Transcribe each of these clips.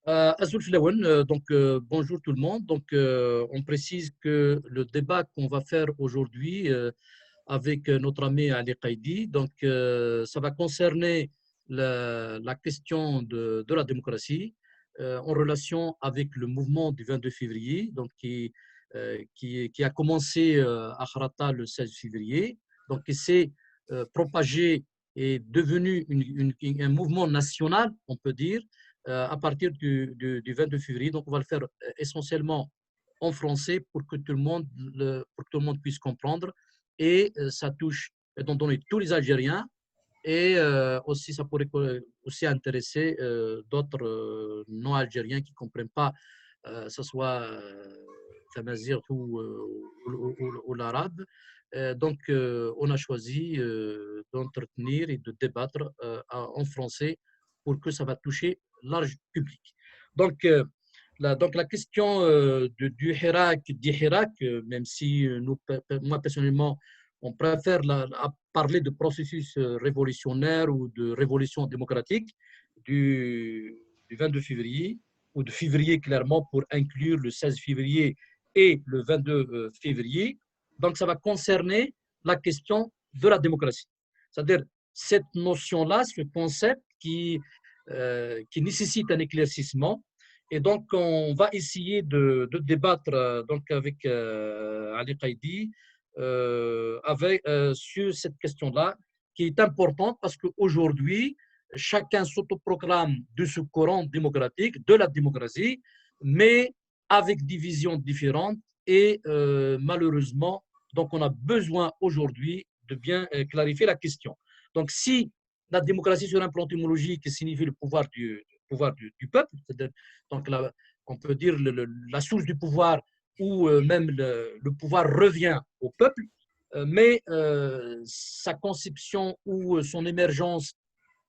Azul Filaouen, bonjour tout le monde. On précise que le débat qu'on va faire aujourd'hui avec notre ami Ali Qaïdi, ça va concerner la question de la démocratie en relation avec le mouvement du 22 février, qui a commencé à Kharata le 16 février, donc qui s'est propagé et devenu un mouvement national, on peut dire, à partir du 22 février. Donc, on va le faire essentiellement en français pour que tout le monde puisse comprendre. Et ça touche, étant donné, tous les Algériens. Et aussi, ça pourrait aussi intéresser d'autres non-algériens qui ne comprennent pas, que ce soit Tamazigh ou l'arabe. On a choisi d'entretenir et de débattre en français pour que ça va toucher large public. Donc, la question du Hirak, même si moi personnellement, on préfère parler de processus révolutionnaire ou de révolution démocratique du 22 février, ou de février clairement pour inclure le 16 février et le 22 février. Donc, ça va concerner la question de la démocratie. C'est-à-dire cette notion-là, ce concept qui nécessite un éclaircissement. Et donc, on va essayer de débattre avec Ali Qaïdi sur cette question-là, qui est importante parce qu'aujourd'hui, chacun s'autoproclame de ce courant démocratique, de la démocratie, mais avec des visions différentes et malheureusement, donc on a besoin aujourd'hui de bien clarifier la question. Donc, si la démocratie sur un plan étymologique signifie le pouvoir du peuple, c'est-à-dire, donc on peut dire la source du pouvoir où même le pouvoir revient au peuple, mais sa conception ou son émergence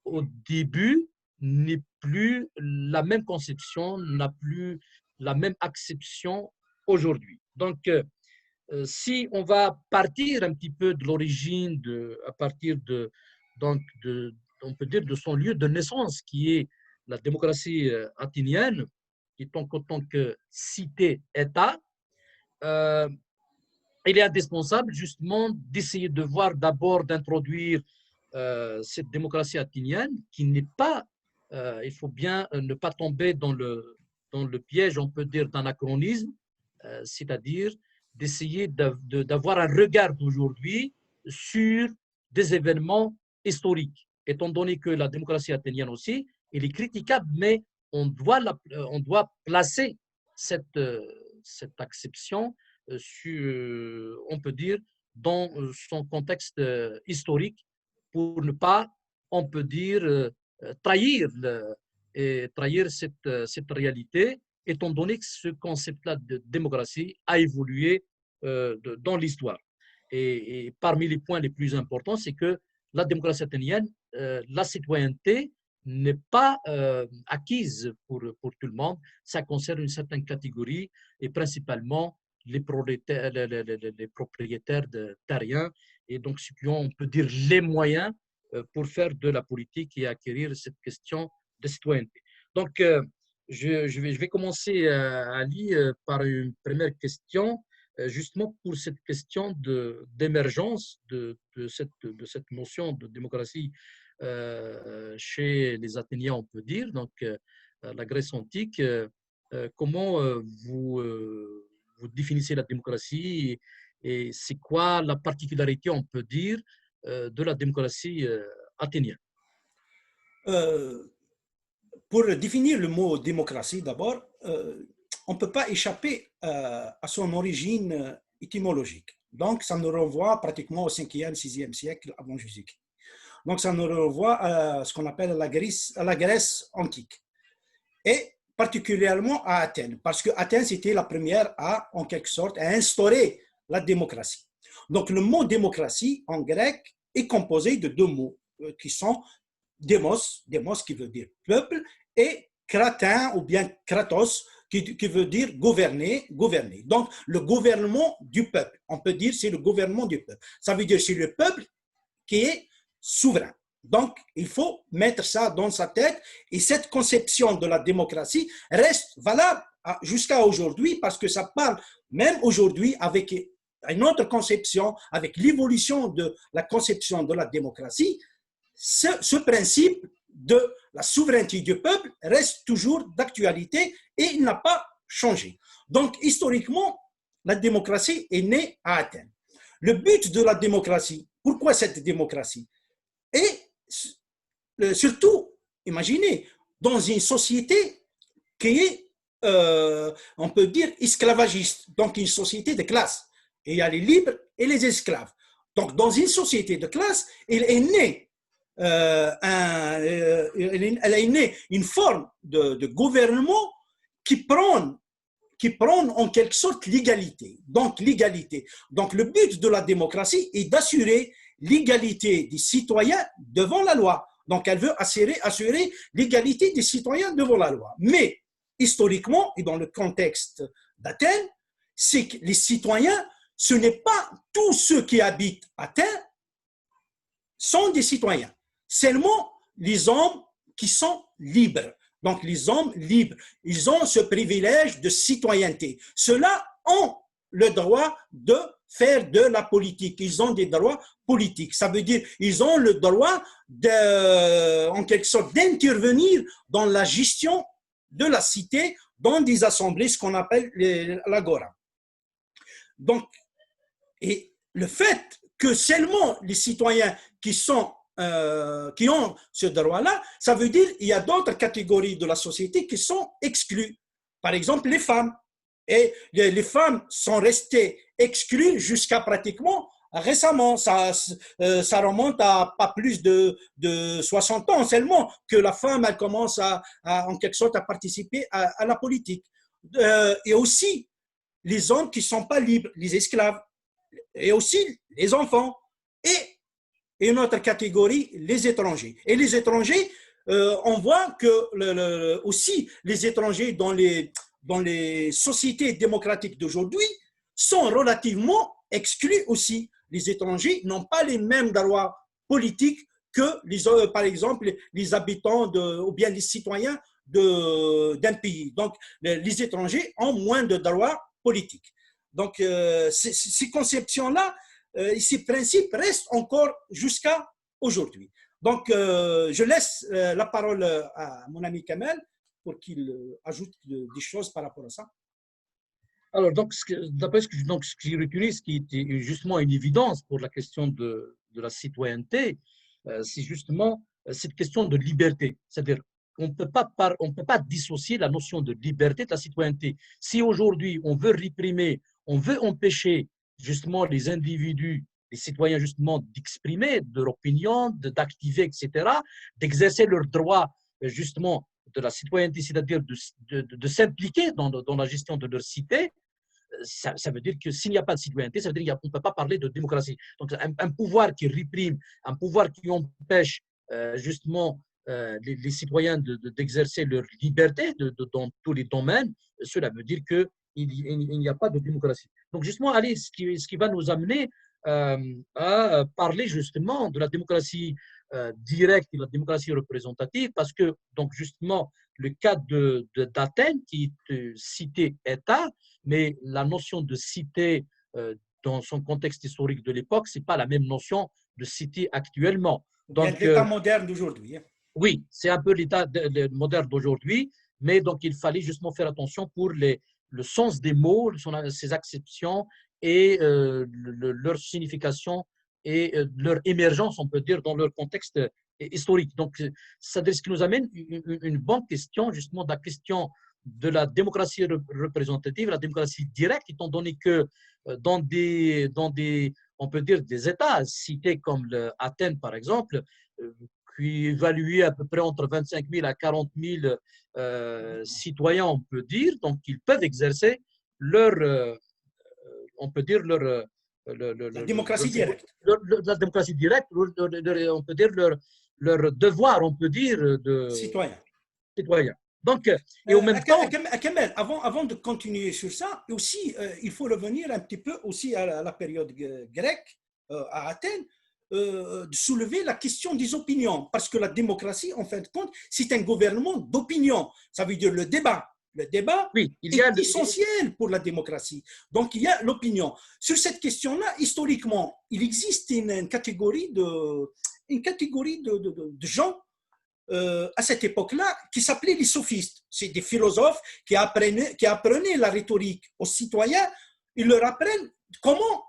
au début n'est plus la même conception, n'a plus la même acception aujourd'hui. Donc, si on va partir un petit peu de l'origine, à partir on peut dire de son lieu de naissance, qui est la démocratie athénienne, qui est en tant que cité-État, euh, il est indispensable justement d'essayer de voir d'abord d'introduire cette démocratie athénienne qui n'est pas, il faut bien ne pas tomber dans le piège, on peut dire, d'anachronisme, c'est-à-dire d'essayer d'avoir un regard d'aujourd'hui sur des événements historiques, étant donné que la démocratie athénienne aussi, elle est critiquable, mais on doit placer cette acception on peut dire, dans son contexte historique pour ne pas, on peut dire, trahir cette réalité, étant donné que ce concept-là de démocratie a évolué dans l'histoire. Et parmi les points les plus importants, c'est que la démocratie athénienne, la citoyenneté n'est pas acquise pour tout le monde. Ça concerne une certaine catégorie et principalement les propriétaires terriens et donc ceux qui ont, on peut dire, les moyens pour faire de la politique et acquérir cette question de citoyenneté. Donc, je vais commencer, Ali, par une première question, justement pour cette question d'émergence de cette notion de démocratie chez les Athéniens, on peut dire, donc la Grèce antique. Comment vous définissez la démocratie et c'est quoi la particularité, on peut dire, de la démocratie athénienne? Euh, pour définir le mot démocratie, d'abord, on ne peut pas échapper à son origine étymologique. Donc, ça nous renvoie pratiquement au 5e, 6e siècle avant Jésus-Christ. Donc, ça nous renvoie à ce qu'on appelle la Grèce antique. Et particulièrement à Athènes, parce que Athènes, c'était la première à, en quelque sorte, à instaurer la démocratie. Donc, le mot démocratie, en grec, est composé de deux mots qui sont démos qui veut dire peuple, et kratin ou bien kratos qui veut dire gouverner. Donc, le gouvernement du peuple, on peut dire c'est le gouvernement du peuple. Ça veut dire c'est le peuple qui est souverain. Donc, il faut mettre ça dans sa tête et cette conception de la démocratie reste valable jusqu'à aujourd'hui parce que ça parle même aujourd'hui avec une autre conception, avec l'évolution de la conception de la démocratie. Ce principe de la souveraineté du peuple reste toujours d'actualité et il n'a pas changé. Donc, historiquement, la démocratie est née à Athènes. Le but de la démocratie, pourquoi cette démocratie? Et surtout, imaginez, dans une société qui est, on peut dire, esclavagiste, donc une société de classe. Et il y a les libres et les esclaves. Donc, dans une société de classe, il est né, elle est née une forme de gouvernement qui prend en quelque sorte l'égalité. Donc, l'égalité. Donc, le but de la démocratie est d'assurer l'égalité des citoyens devant la loi. Donc, elle veut assurer l'égalité des citoyens devant la loi. Mais, historiquement, et dans le contexte d'Athènes, c'est que les citoyens, ce n'est pas tous ceux qui habitent Athènes sont des citoyens. Seulement les hommes qui sont libres. Donc, les hommes libres, ils ont ce privilège de citoyenneté. Ceux-là ont le droit de faire de la politique. Ils ont des droits politiques. Ça veut dire ils ont le droit, en quelque sorte, d'intervenir dans la gestion de la cité, dans des assemblées, ce qu'on appelle l'agora. Donc, et le fait que seulement les citoyens qui ont ce droit-là, ça veut dire qu'il y a d'autres catégories de la société qui sont exclues. Par exemple, les femmes. Et les femmes sont restées exclues jusqu'à pratiquement récemment. Ça remonte à pas plus de 60 ans seulement que la femme elle commence en quelque sorte à participer à la politique. Et aussi les hommes qui ne sont pas libres, les esclaves, et aussi les enfants. Et une autre catégorie, les étrangers. Et les étrangers, on voit que aussi les étrangers dans les sociétés démocratiques d'aujourd'hui sont relativement exclus aussi. Les étrangers n'ont pas les mêmes droits politiques que, par exemple, les habitants ou bien les citoyens d'un pays. Donc, les étrangers ont moins de droits politiques. Donc, ces conceptions-là, ces principes restent encore jusqu'à aujourd'hui. Donc, je laisse la parole à mon ami Kamel pour qu'il ajoute des choses par rapport à ça. Alors, donc, d'après ce que j'ai retenu, ce qui était justement une évidence pour la question de la citoyenneté, c'est justement cette question de liberté. C'est-à-dire, on ne peut pas dissocier la notion de liberté de la citoyenneté. Si aujourd'hui, on veut réprimer, on veut empêcher justement les individus, les citoyens justement d'exprimer leur opinion, d'activer, etc., d'exercer leurs droits justement de la citoyenneté, c'est-à-dire de s'impliquer dans la gestion de leur cité, ça veut dire que s'il n'y a pas de citoyenneté, ça veut dire qu'on ne peut pas parler de démocratie. Donc, un pouvoir qui réprime, un pouvoir qui empêche justement les citoyens d'exercer leur liberté dans tous les domaines, cela veut dire qu'il n'y a pas de démocratie. Donc, justement, allez, ce qui va nous amener à parler justement de la démocratie directe et de la démocratie représentative, parce que, donc, justement, le cas d'Athènes, qui est cité-État, mais la notion de cité dans son contexte historique de l'époque, ce n'est pas la même notion de cité actuellement. Donc, l'État moderne d'aujourd'hui. Oui, c'est un peu l'État moderne d'aujourd'hui, mais donc il fallait justement faire attention pour le sens des mots, ses acceptions et leur signification et leur émergence, on peut dire, dans leur contexte historique. Donc, c'est ce qui nous amène une bonne question, justement, de la question de la démocratie représentative, la démocratie directe, étant donné que dans des on peut dire, des États cités comme Athènes, par exemple, qui évaluaient à peu près entre 25 000 à 40 000 citoyens, on peut dire, donc ils peuvent exercer leur, on peut dire, la démocratie directe. La démocratie directe, on peut dire leur devoir, on peut dire, de citoyen. Donc, et au même temps… Kamel, avant de continuer sur ça, aussi, il faut revenir un petit peu aussi à la période grecque, à Athènes. de soulever la question des opinions, parce que la démocratie, en fin de compte, c'est un gouvernement d'opinion. Ça veut dire le débat. Le débat Oui, il y a est essentiel pour la démocratie. Donc, il y a l'opinion. Sur cette question-là, historiquement, il existe une catégorie de gens à cette époque-là qui s'appelaient les sophistes. C'est des philosophes qui apprenaient la rhétorique aux citoyens. Ils leur apprennent comment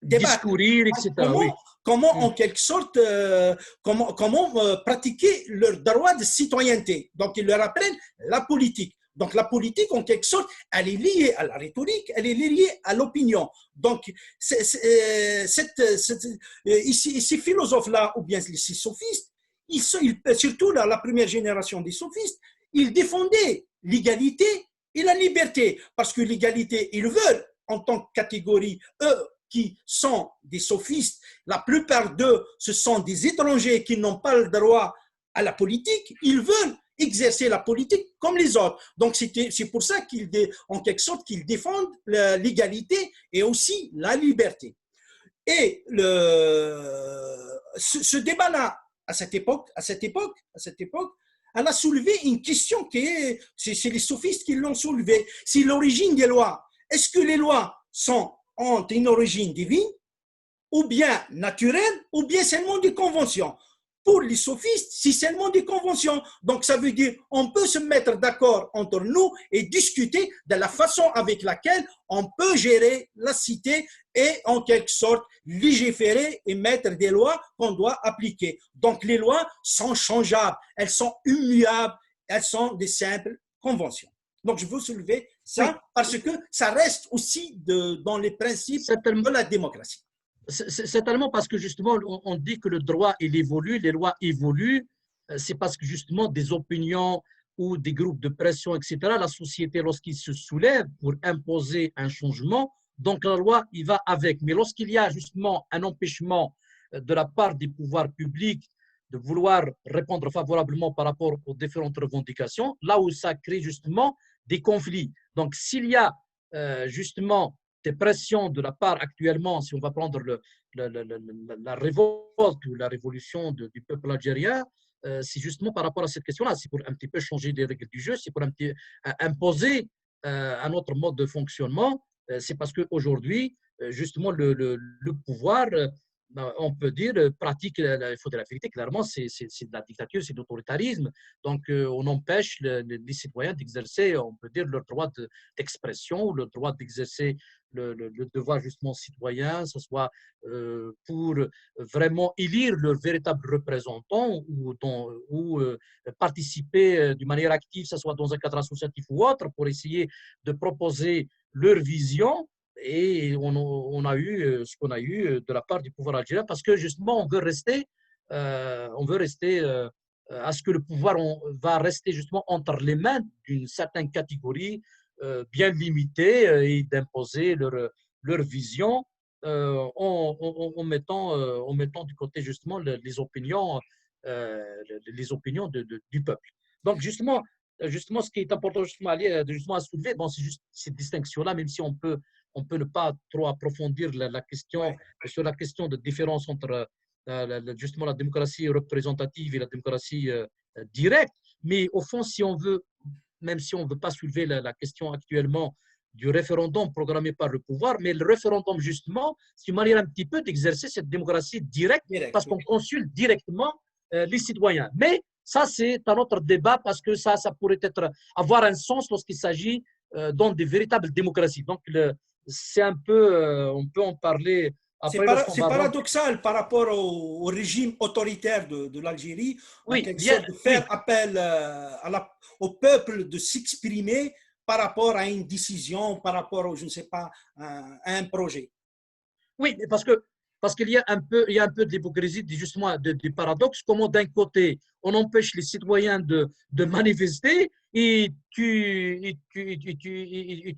débattre, discourir, etc. Oui. comment en quelque sorte, comment pratiquer leur droit de citoyenneté. Donc, ils leur apprennent la politique. Donc, la politique, en quelque sorte, elle est liée à la rhétorique, elle est liée à l'opinion. Donc, ces philosophes-là, ou bien ces sophistes, surtout la première génération des sophistes, ils défendaient l'égalité et la liberté. Parce que l'égalité, ils veulent, en tant que catégorie, eux, qui sont des sophistes, la plupart d'eux, ce sont des étrangers qui n'ont pas le droit à la politique, ils veulent exercer la politique comme les autres. Donc, c'est pour ça en quelque sorte, qu'ils défendent l'égalité et aussi la liberté. Et ce débat-là, à cette époque, elle a soulevé une question c'est les sophistes qui l'ont soulevée. C'est l'origine des lois. Est-ce que les lois ont une origine divine, ou bien naturelle, ou bien seulement des conventions? Pour les sophistes, c'est seulement des conventions. Donc, ça veut dire on peut se mettre d'accord entre nous et discuter de la façon avec laquelle on peut gérer la cité et, en quelque sorte, légiférer et mettre des lois qu'on doit appliquer. Donc, les lois sont changeables, elles sont immuables, elles sont des simples conventions. Donc, je veux soulever ça parce que ça reste aussi dans les principes de la démocratie. C'est tellement parce que justement, on dit que le droit, il évolue, les lois évoluent. C'est parce que justement, des opinions ou des groupes de pression, etc., la société, lorsqu'il se soulève pour imposer un changement, donc la loi, il va avec. Mais lorsqu'il y a justement un empêchement de la part des pouvoirs publics de vouloir répondre favorablement par rapport aux différentes revendications, là où ça crée justement des conflits. Donc, s'il y a justement des pressions de la part actuellement, si on va prendre la révolte ou la révolution du peuple algérien, c'est justement par rapport à cette question-là. C'est pour un petit peu changer les règles du jeu, c'est pour imposer un autre mode de fonctionnement. C'est parce qu'aujourd'hui, justement, le pouvoir, on peut dire, pratique, il faut de la vérité, clairement, c'est de la dictature, c'est de l'autoritarisme. Donc, on empêche les citoyens d'exercer, on peut dire, leur droit d'expression, le droit d'exercer le devoir justement citoyen, ce soit pour vraiment élire leurs véritables représentants ou participer d'une manière active, que ce soit dans un cadre associatif ou autre, pour essayer de proposer leur vision. Et on a eu ce qu'on a eu de la part du pouvoir algérien parce que justement, on veut rester à ce que le pouvoir va rester justement entre les mains d'une certaine catégorie bien limitée et d'imposer leur vision en mettant du côté justement les opinions du peuple. Donc justement, ce qui est important justement à soulever, bon, c'est juste cette distinction-là, même si on peut ne pas trop approfondir la question sur la question de différence entre justement la démocratie représentative et la démocratie directe. Mais au fond, si on veut, même si on ne veut pas soulever la question actuellement du référendum programmé par le pouvoir, mais le référendum, justement, c'est une manière un petit peu d'exercer cette démocratie directe parce qu'on consulte directement les citoyens. Mais ça, c'est un autre débat parce que ça pourrait avoir un sens lorsqu'il s'agit dans des véritables démocraties. Donc, c'est un peu, on peut en parler après. C'est paradoxal par rapport au régime autoritaire de l'Algérie, en quelque sorte de faire appel au peuple de s'exprimer par rapport à une décision, par rapport, je ne sais pas, à un projet. Oui, parce qu'il y a un peu de l'hypocrisie, justement, du paradoxe. Comment d'un côté, on empêche les citoyens de manifester et tu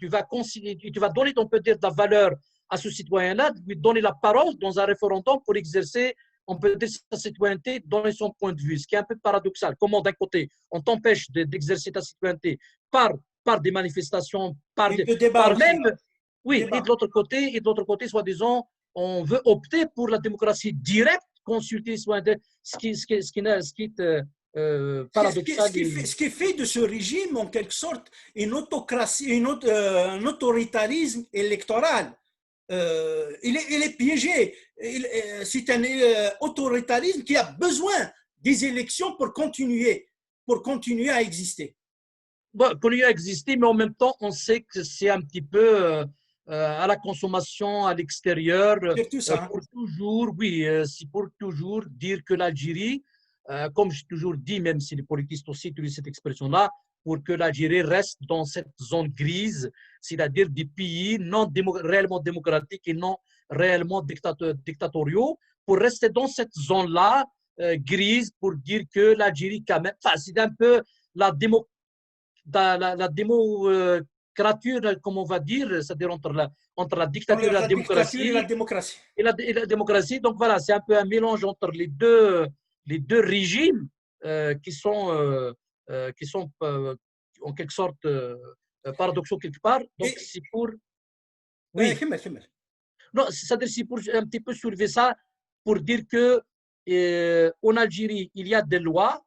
vas donner, on peut dire, de la valeur à ce citoyen-là, lui donner la parole dans un référendum pour exercer, on peut dire, sa citoyenneté, donner son point de vue, ce qui est un peu paradoxal. Comment d'un côté, on t'empêche d'exercer ta citoyenneté par des manifestations, par même… Oui, et de l'autre côté, soi-disant, on veut opter pour la démocratie directe consulter, ce qui est paradoxal. Ce qui fait de ce régime, en quelque sorte, une autocratie, un autoritarisme électoral. Il est piégé. C'est un autoritarisme qui a besoin des élections pour continuer à exister. Bon, continuer à exister, mais en même temps, on sait que c'est un petit peu à la consommation à l'extérieur, Surtout ça. pour toujours, oui, c'est pour toujours dire que l'Algérie, comme j'ai toujours dit, même si les politistes aussi utilisent cette expression-là, pour que l'Algérie reste dans cette zone grise, c'est-à-dire des pays non réellement démocratiques et non réellement dictatoriaux, pour rester dans cette zone-là grise, pour dire que l'Algérie, quand même, enfin, c'est un peu la démocrature, comme on va dire, c'est-à-dire entre la dictature et la démocratie. Et la démocratie. Donc voilà, c'est un peu un mélange entre les deux régimes qui sont en quelque sorte paradoxaux quelque part. Donc c'est pour… Oui. Non, c'est-à-dire c'est pour un petit peu soulever ça, pour dire que en Algérie, il y a des lois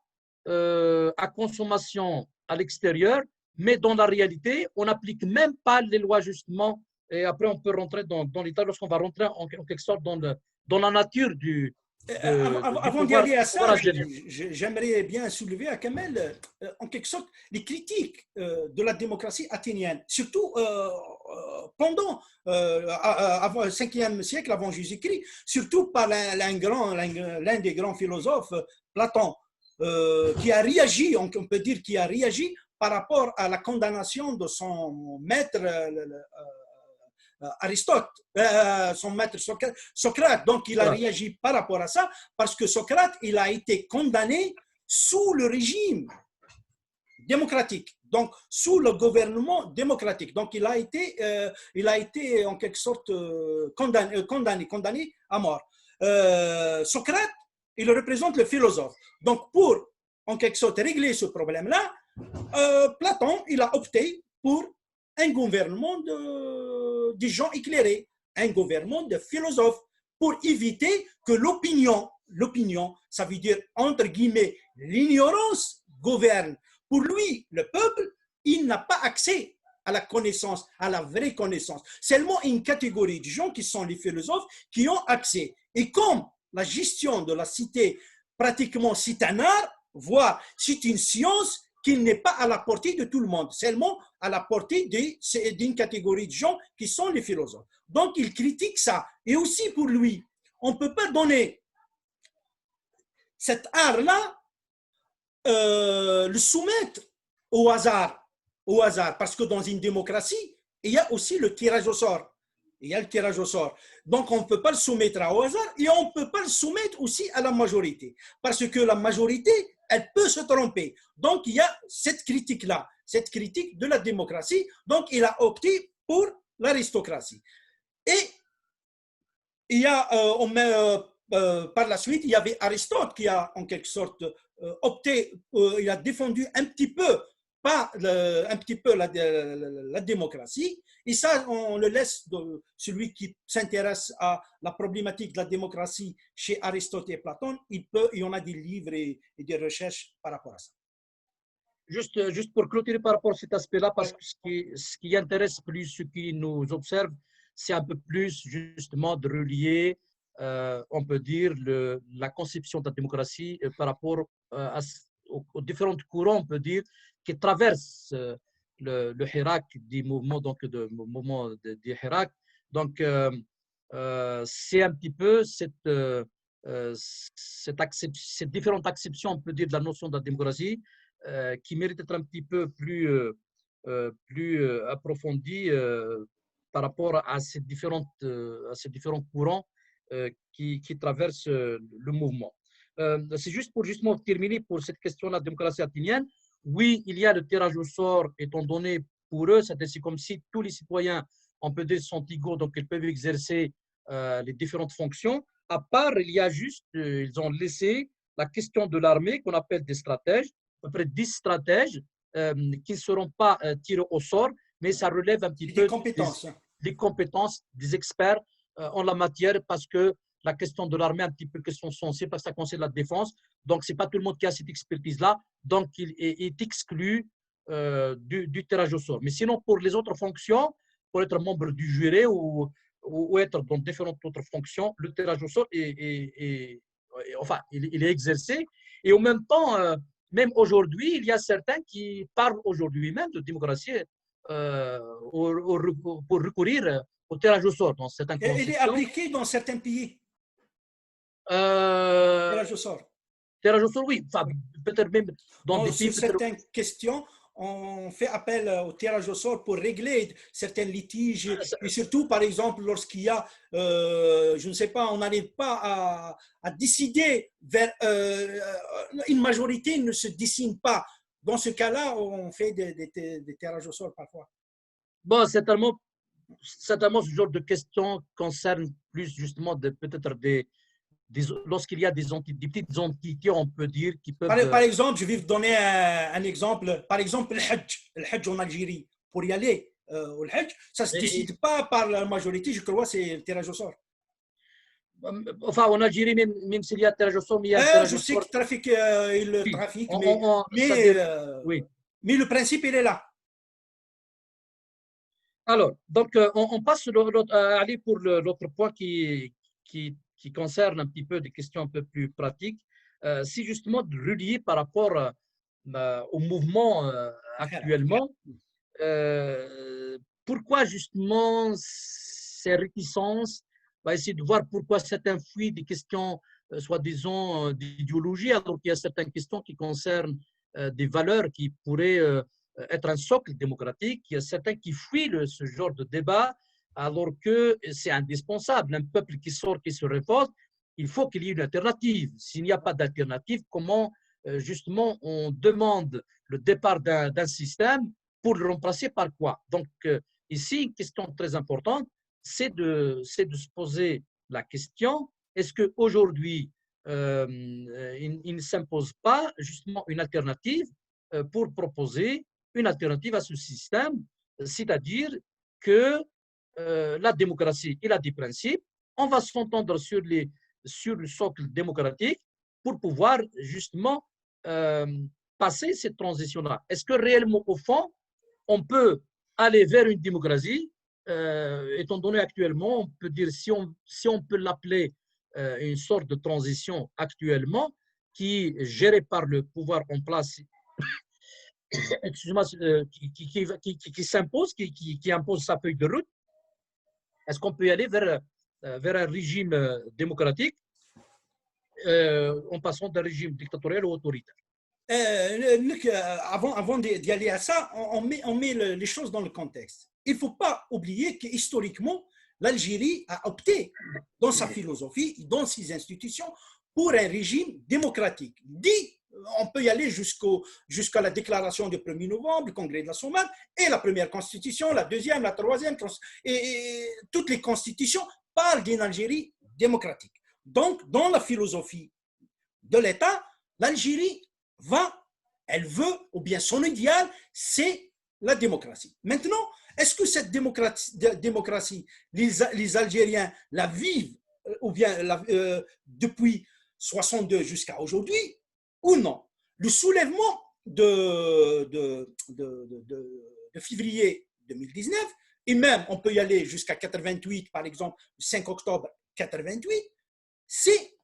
à consommation à l'extérieur, mais dans la réalité, on n'applique même pas les lois justement. Et après, on peut rentrer dans l'État lorsqu'on va rentrer en quelque sorte dans la nature du Avant d'y aller à ça, j'aimerais bien soulever à Kamel, en quelque sorte, les critiques de la démocratie athénienne, surtout pendant le 5e siècle avant Jésus-Christ, surtout par l'un des grands philosophes, Platon, qui a réagi, on peut dire, qui a réagi par rapport à la condamnation de son maître Aristote, son maître Socrate. Donc, il a réagi par rapport à ça, parce que Socrate, il a été condamné sous le régime démocratique, donc sous le gouvernement démocratique. Donc, il a été en quelque sorte condamné à mort. Socrate, il représente le philosophe. Donc, pour en quelque sorte régler ce problème-là, Platon, il a opté pour un gouvernement de gens éclairés, un gouvernement de philosophes, pour éviter que l'opinion, ça veut dire entre guillemets l'ignorance, gouverne. Pour lui, le peuple, il n'a pas accès à la connaissance, à la vraie connaissance. Seulement une catégorie de gens qui sont les philosophes qui ont accès. Et comme la gestion de la cité, pratiquement c'est un art, voire c'est une science qui n'est pas à la portée de tout le monde, seulement à la portée d'une catégorie de gens qui sont les philosophes. Donc, il critique ça. Et aussi pour lui, on ne peut pas donner cet art-là, le soumettre au hasard, parce que dans une démocratie, il y a aussi le tirage au sort. Donc, on ne peut pas le soumettre au hasard et on ne peut pas le soumettre aussi à la majorité, parce que la majorité, elle peut se tromper. Donc, il y a cette critique-là, cette critique de la démocratie. Donc, il a opté pour l'aristocratie. Et il y a, par la suite, il y avait Aristote qui a en quelque sorte opté, il a défendu un petit peu la démocratie. Et ça, on le laisse de celui qui s'intéresse à la problématique de la démocratie chez Aristote et Platon. Il y en a des livres et des recherches par rapport à ça. Juste pour clôturer par rapport à cet aspect-là, parce que ce qui intéresse plus ceux qui nous observent, c'est un peu plus justement de relier, on peut dire, la conception de la démocratie par rapport aux différents courants, on peut dire, qui traversent le Hirak, des mouvements du Hirak. Donc, c'est un petit peu cette différente acception, on peut dire, de la notion de la démocratie qui mérite d'être un petit peu plus approfondie par rapport à ces différents courants qui traversent le mouvement. C'est juste pour justement terminer pour cette question de la démocratie athénienne. Oui, il y a le tirage au sort, étant donné pour eux, c'est comme si tous les citoyens, on peut dire, sont égaux, donc ils peuvent exercer les différentes fonctions. À part, il y a juste, ils ont laissé la question de l'armée qu'on appelle des stratèges, à peu près 10 stratèges qui ne seront pas tirés au sort, mais ça relève un petit peu des compétences des experts en la matière, parce que la question de l'armée un petit peu question sensible parce que ça concerne la défense. Donc, ce n'est pas tout le monde qui a cette expertise-là. Donc, il est exclu du tirage au sort. Mais sinon, pour les autres fonctions, pour être membre du jury ou être dans différentes autres fonctions, le tirage au sort enfin, il est exercé. Et en même temps, même aujourd'hui, il y a certains qui parlent aujourd'hui même de démocratie pour recourir au tirage au sort dans certaines Et il est constitutions. appliqué dans certains pays, tirage au sort. Tirage au sort, oui. Enfin, peut-être même dans des pays. Sur certaines questions, on fait appel au tirage au sort pour régler certains litiges. Et surtout, par exemple, lorsqu'il y a, je ne sais pas, on n'arrive pas à décider vers une majorité ne se dessine pas. Dans ce cas-là, on fait des tirages au sort parfois. Bon, certainement, ce genre de questions concerne plus justement peut-être lorsqu'il y a des petites entités, on peut dire, qui peuvent. Par exemple, je vais vous donner un exemple. Par exemple, le Hajj en Algérie. Pour y aller au Hajj, ça ne se décide pas par la majorité, je crois, c'est le tirage au sort. Enfin, en Algérie, même s'il y a tirage au sort, mais il y a un tirage Je au sais sort. que le trafic, Oui. Mais le principe, il est là. Alors, donc, on passe à aller pour l'autre point qui concerne un petit peu des questions un peu plus pratiques. C'est justement de relier par rapport au mouvement actuellement. Pourquoi justement ces réticences? On va essayer de voir pourquoi certains fuient des questions, soi-disant, d'idéologie, alors qu'il y a certaines questions qui concernent des valeurs qui pourraient être un socle démocratique. Il y a certains qui fuient ce genre de débat, alors que c'est indispensable. Un peuple qui sort, qui se révolte, il faut qu'il y ait une alternative. S'il n'y a pas d'alternative, comment justement on demande le départ d'un système pour le remplacer par quoi? Donc, ici, une question très importante, c'est de se poser la question, est-ce qu'aujourd'hui, il ne s'impose pas justement une alternative pour proposer une alternative à ce système, c'est-à-dire que la démocratie, il a des principes, on va s'entendre sur le socle démocratique pour pouvoir justement passer cette transition-là. Est-ce que réellement, au fond, on peut aller vers une démocratie, étant donné actuellement, on peut dire, si on peut l'appeler une sorte de transition actuellement, qui est gérée par le pouvoir en place, excusez-moi, qui s'impose, qui impose sa feuille de route, est-ce qu'on peut y aller vers un régime démocratique en passant d'un régime dictatorial ou autoritaire? Avant d'y aller à ça, on met les choses dans le contexte. Il ne faut pas oublier que historiquement, l'Algérie a opté dans sa philosophie, dans ses institutions, pour un régime démocratique. On peut y aller jusqu'à la déclaration du 1er novembre, le congrès de la Sommane, et la première constitution, la deuxième, la troisième, et toutes les constitutions parlent d'une Algérie démocratique. Donc, dans la philosophie de l'État, l'Algérie elle veut, ou bien son idéal, c'est la démocratie. Maintenant, est-ce que cette démocratie, les Algériens la vivent, ou bien depuis 62 jusqu'à aujourd'hui, ou non? Le soulèvement de février 2019, et même on peut y aller jusqu'à 88, par exemple, le 5 octobre 88, c'est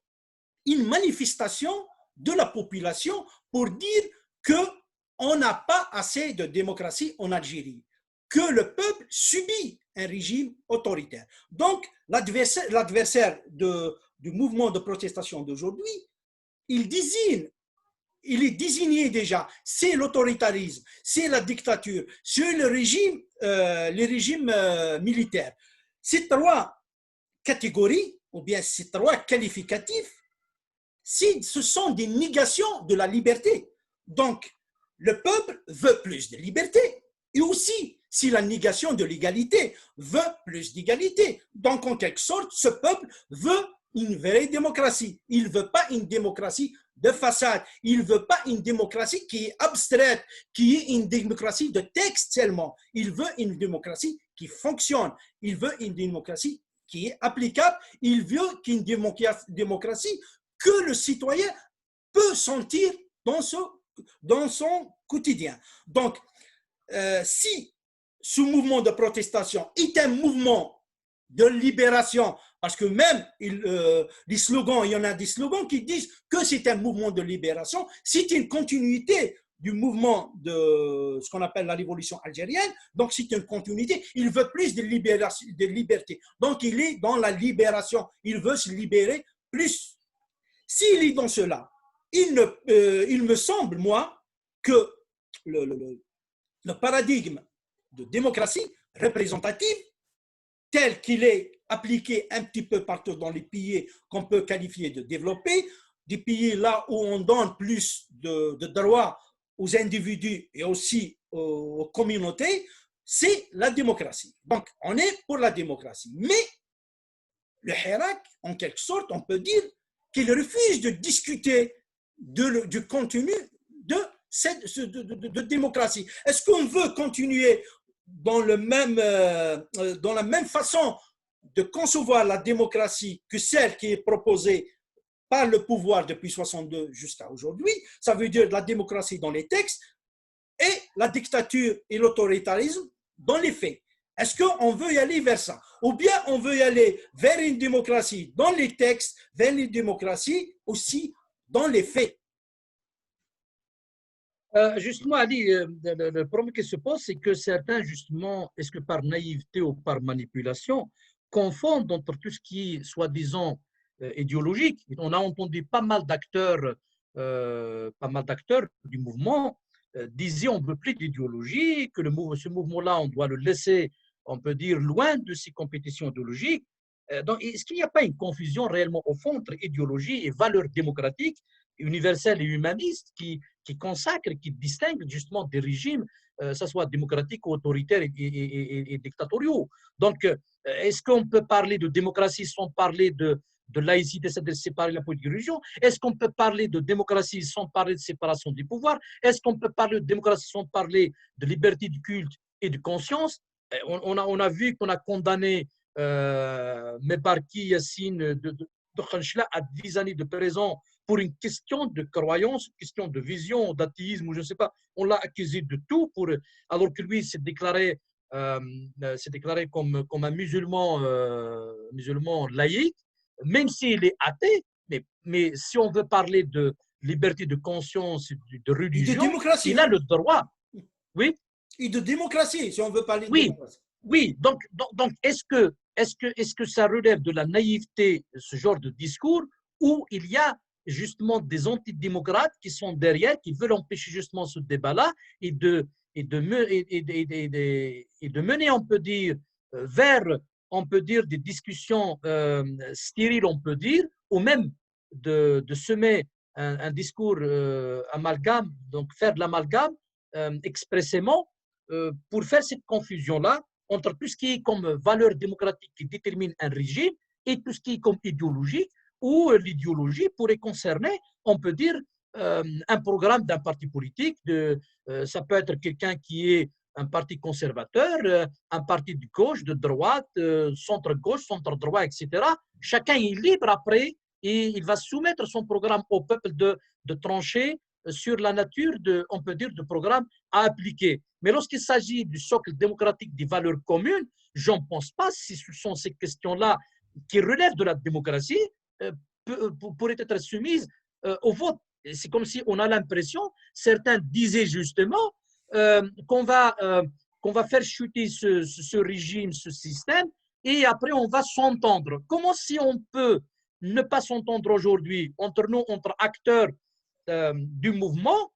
une manifestation de la population pour dire qu'on n'a pas assez de démocratie en Algérie, que le peuple subit un régime autoritaire. Donc, l'adversaire du mouvement de protestation d'aujourd'hui, il est désigné déjà, c'est l'autoritarisme, c'est la dictature, c'est le régime, les régimes militaires. Ces trois catégories, ou bien ces trois qualificatifs, ce sont des négations de la liberté. Donc, le peuple veut plus de liberté. Et aussi, si la négation de l'égalité veut plus d'égalité. Donc, en quelque sorte, ce peuple veut une vraie démocratie. Il ne veut pas une démocratie de façade. Il ne veut pas une démocratie qui est abstraite, qui est une démocratie de texte seulement. Il veut une démocratie qui fonctionne. Il veut une démocratie qui est applicable. Il veut qu'une démocratie que le citoyen peut sentir dans son quotidien. Donc, si ce mouvement de protestation est un mouvement de libération, parce que même les slogans, il y en a des slogans qui disent que c'est un mouvement de libération, c'est une continuité du mouvement de ce qu'on appelle la révolution algérienne, donc c'est une continuité, il veut plus de liberté, donc il est dans la libération, il veut se libérer plus. S'il est dans cela, il me semble, moi, que le paradigme de démocratie représentative, tel qu'il est appliqué un petit peu partout dans les pays qu'on peut qualifier de développés, des pays là où on donne plus de droits aux individus et aussi aux communautés, c'est la démocratie. Donc, on est pour la démocratie. Mais le Hirak, en quelque sorte, on peut dire qu'il refuse de discuter du contenu de démocratie. Est-ce qu'on veut continuer dans la même façon de concevoir la démocratie que celle qui est proposée par le pouvoir depuis 62 jusqu'à aujourd'hui? Ça veut dire la démocratie dans les textes et la dictature et l'autoritarisme dans les faits. Est-ce qu'on veut y aller vers ça? Ou bien on veut y aller vers une démocratie dans les textes, vers une démocratie aussi dans les faits? Justement, Ali, le problème qui se pose, c'est que certains, justement, est-ce que par naïveté ou par manipulation, confondent entre tout ce qui est soi-disant idéologique. On a entendu pas mal d'acteurs du mouvement disaient on ne veut plus d'idéologie, que ce mouvement-là, on doit le laisser, on peut dire, loin de ces compétitions idéologiques. Donc, est-ce qu'il n'y a pas une confusion réellement au fond entre idéologie et valeurs démocratiques, universelles et humanistes qui consacrent, qui distinguent justement des régimes, que ce soit démocratiques, autoritaires et dictatoriaux? Donc, est-ce qu'on peut parler de démocratie sans parler de laïcité, c'est-à-dire séparer la politique de religion? Est-ce qu'on peut parler de démocratie sans parler de séparation des pouvoirs? Est-ce qu'on peut parler de démocratie sans parler de liberté de culte et de conscience? On a vu qu'on a condamné Mebarki Yassine de Khanchla à 10 années de prison pour une question de croyance, une question de vision, d'athéisme, ou je ne sais pas. On l'a accusé de tout, alors que lui s'est déclaré comme un musulman laïque, même s'il est athée. Mais si on veut parler de liberté de conscience, de religion, et de démocratie, il a le droit. Oui. Et de démocratie, si on veut parler de démocratie. Oui. Donc est-ce que ça relève de la naïveté, ce genre de discours, ou il y a justement des antidémocrates qui sont derrière, qui veulent empêcher justement ce débat-là et de mener, on peut dire, vers, on peut dire, des discussions stériles, on peut dire, ou même de semer un discours amalgame, donc faire de l'amalgame expressément pour faire cette confusion-là entre tout ce qui est comme valeur démocratique qui détermine un régime et tout ce qui est comme idéologie, où l'idéologie pourrait concerner, on peut dire, un programme d'un parti politique. Ça peut être quelqu'un qui est un parti conservateur, un parti de gauche, de droite, centre-gauche, centre-droit, etc. Chacun est libre après et il va soumettre son programme au peuple de trancher sur la nature, on peut dire, de programme à appliquer. Mais lorsqu'il s'agit du socle démocratique des valeurs communes, je n'en pense pas si ce sont ces questions-là qui relèvent de la démocratie, pourraient être soumises au vote. C'est comme si on a l'impression, certains disaient justement qu'on va faire chuter ce régime, ce système, et après on va s'entendre. Comment si on peut ne pas s'entendre aujourd'hui entre nous, entre acteurs du mouvement?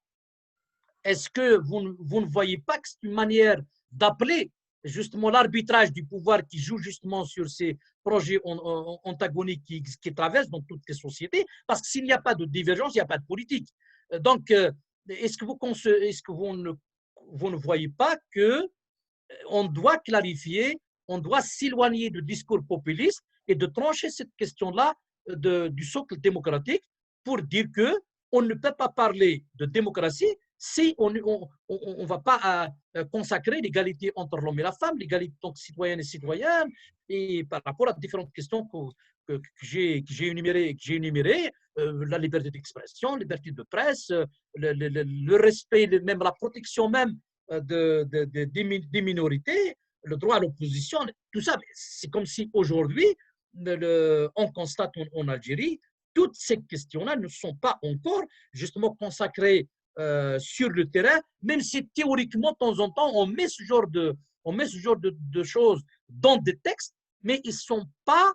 Est-ce que vous ne voyez pas que c'est une manière d'appeler justement l'arbitrage du pouvoir qui joue justement sur ces projets antagoniques qui traversent dans toutes les sociétés? Parce que s'il n'y a pas de divergence, il n'y a pas de politique. Donc, est-ce que vous ne voyez pas qu'on doit clarifier, on doit s'éloigner du discours populiste et de trancher cette question-là du socle démocratique pour dire qu'on ne peut pas parler de démocratie si on ne va pas consacrer l'égalité entre l'homme et la femme, l'égalité entre citoyennes et citoyens, et par rapport à différentes questions que j'ai énumérées, la liberté d'expression, la liberté de presse, le respect, même la protection même des minorités, le droit à l'opposition, tout ça. C'est comme si aujourd'hui, on constate en Algérie, toutes ces questions-là ne sont pas encore justement consacrées sur le terrain, même si théoriquement, de temps en temps, on met ce genre de choses dans des textes, mais ils ne sont pas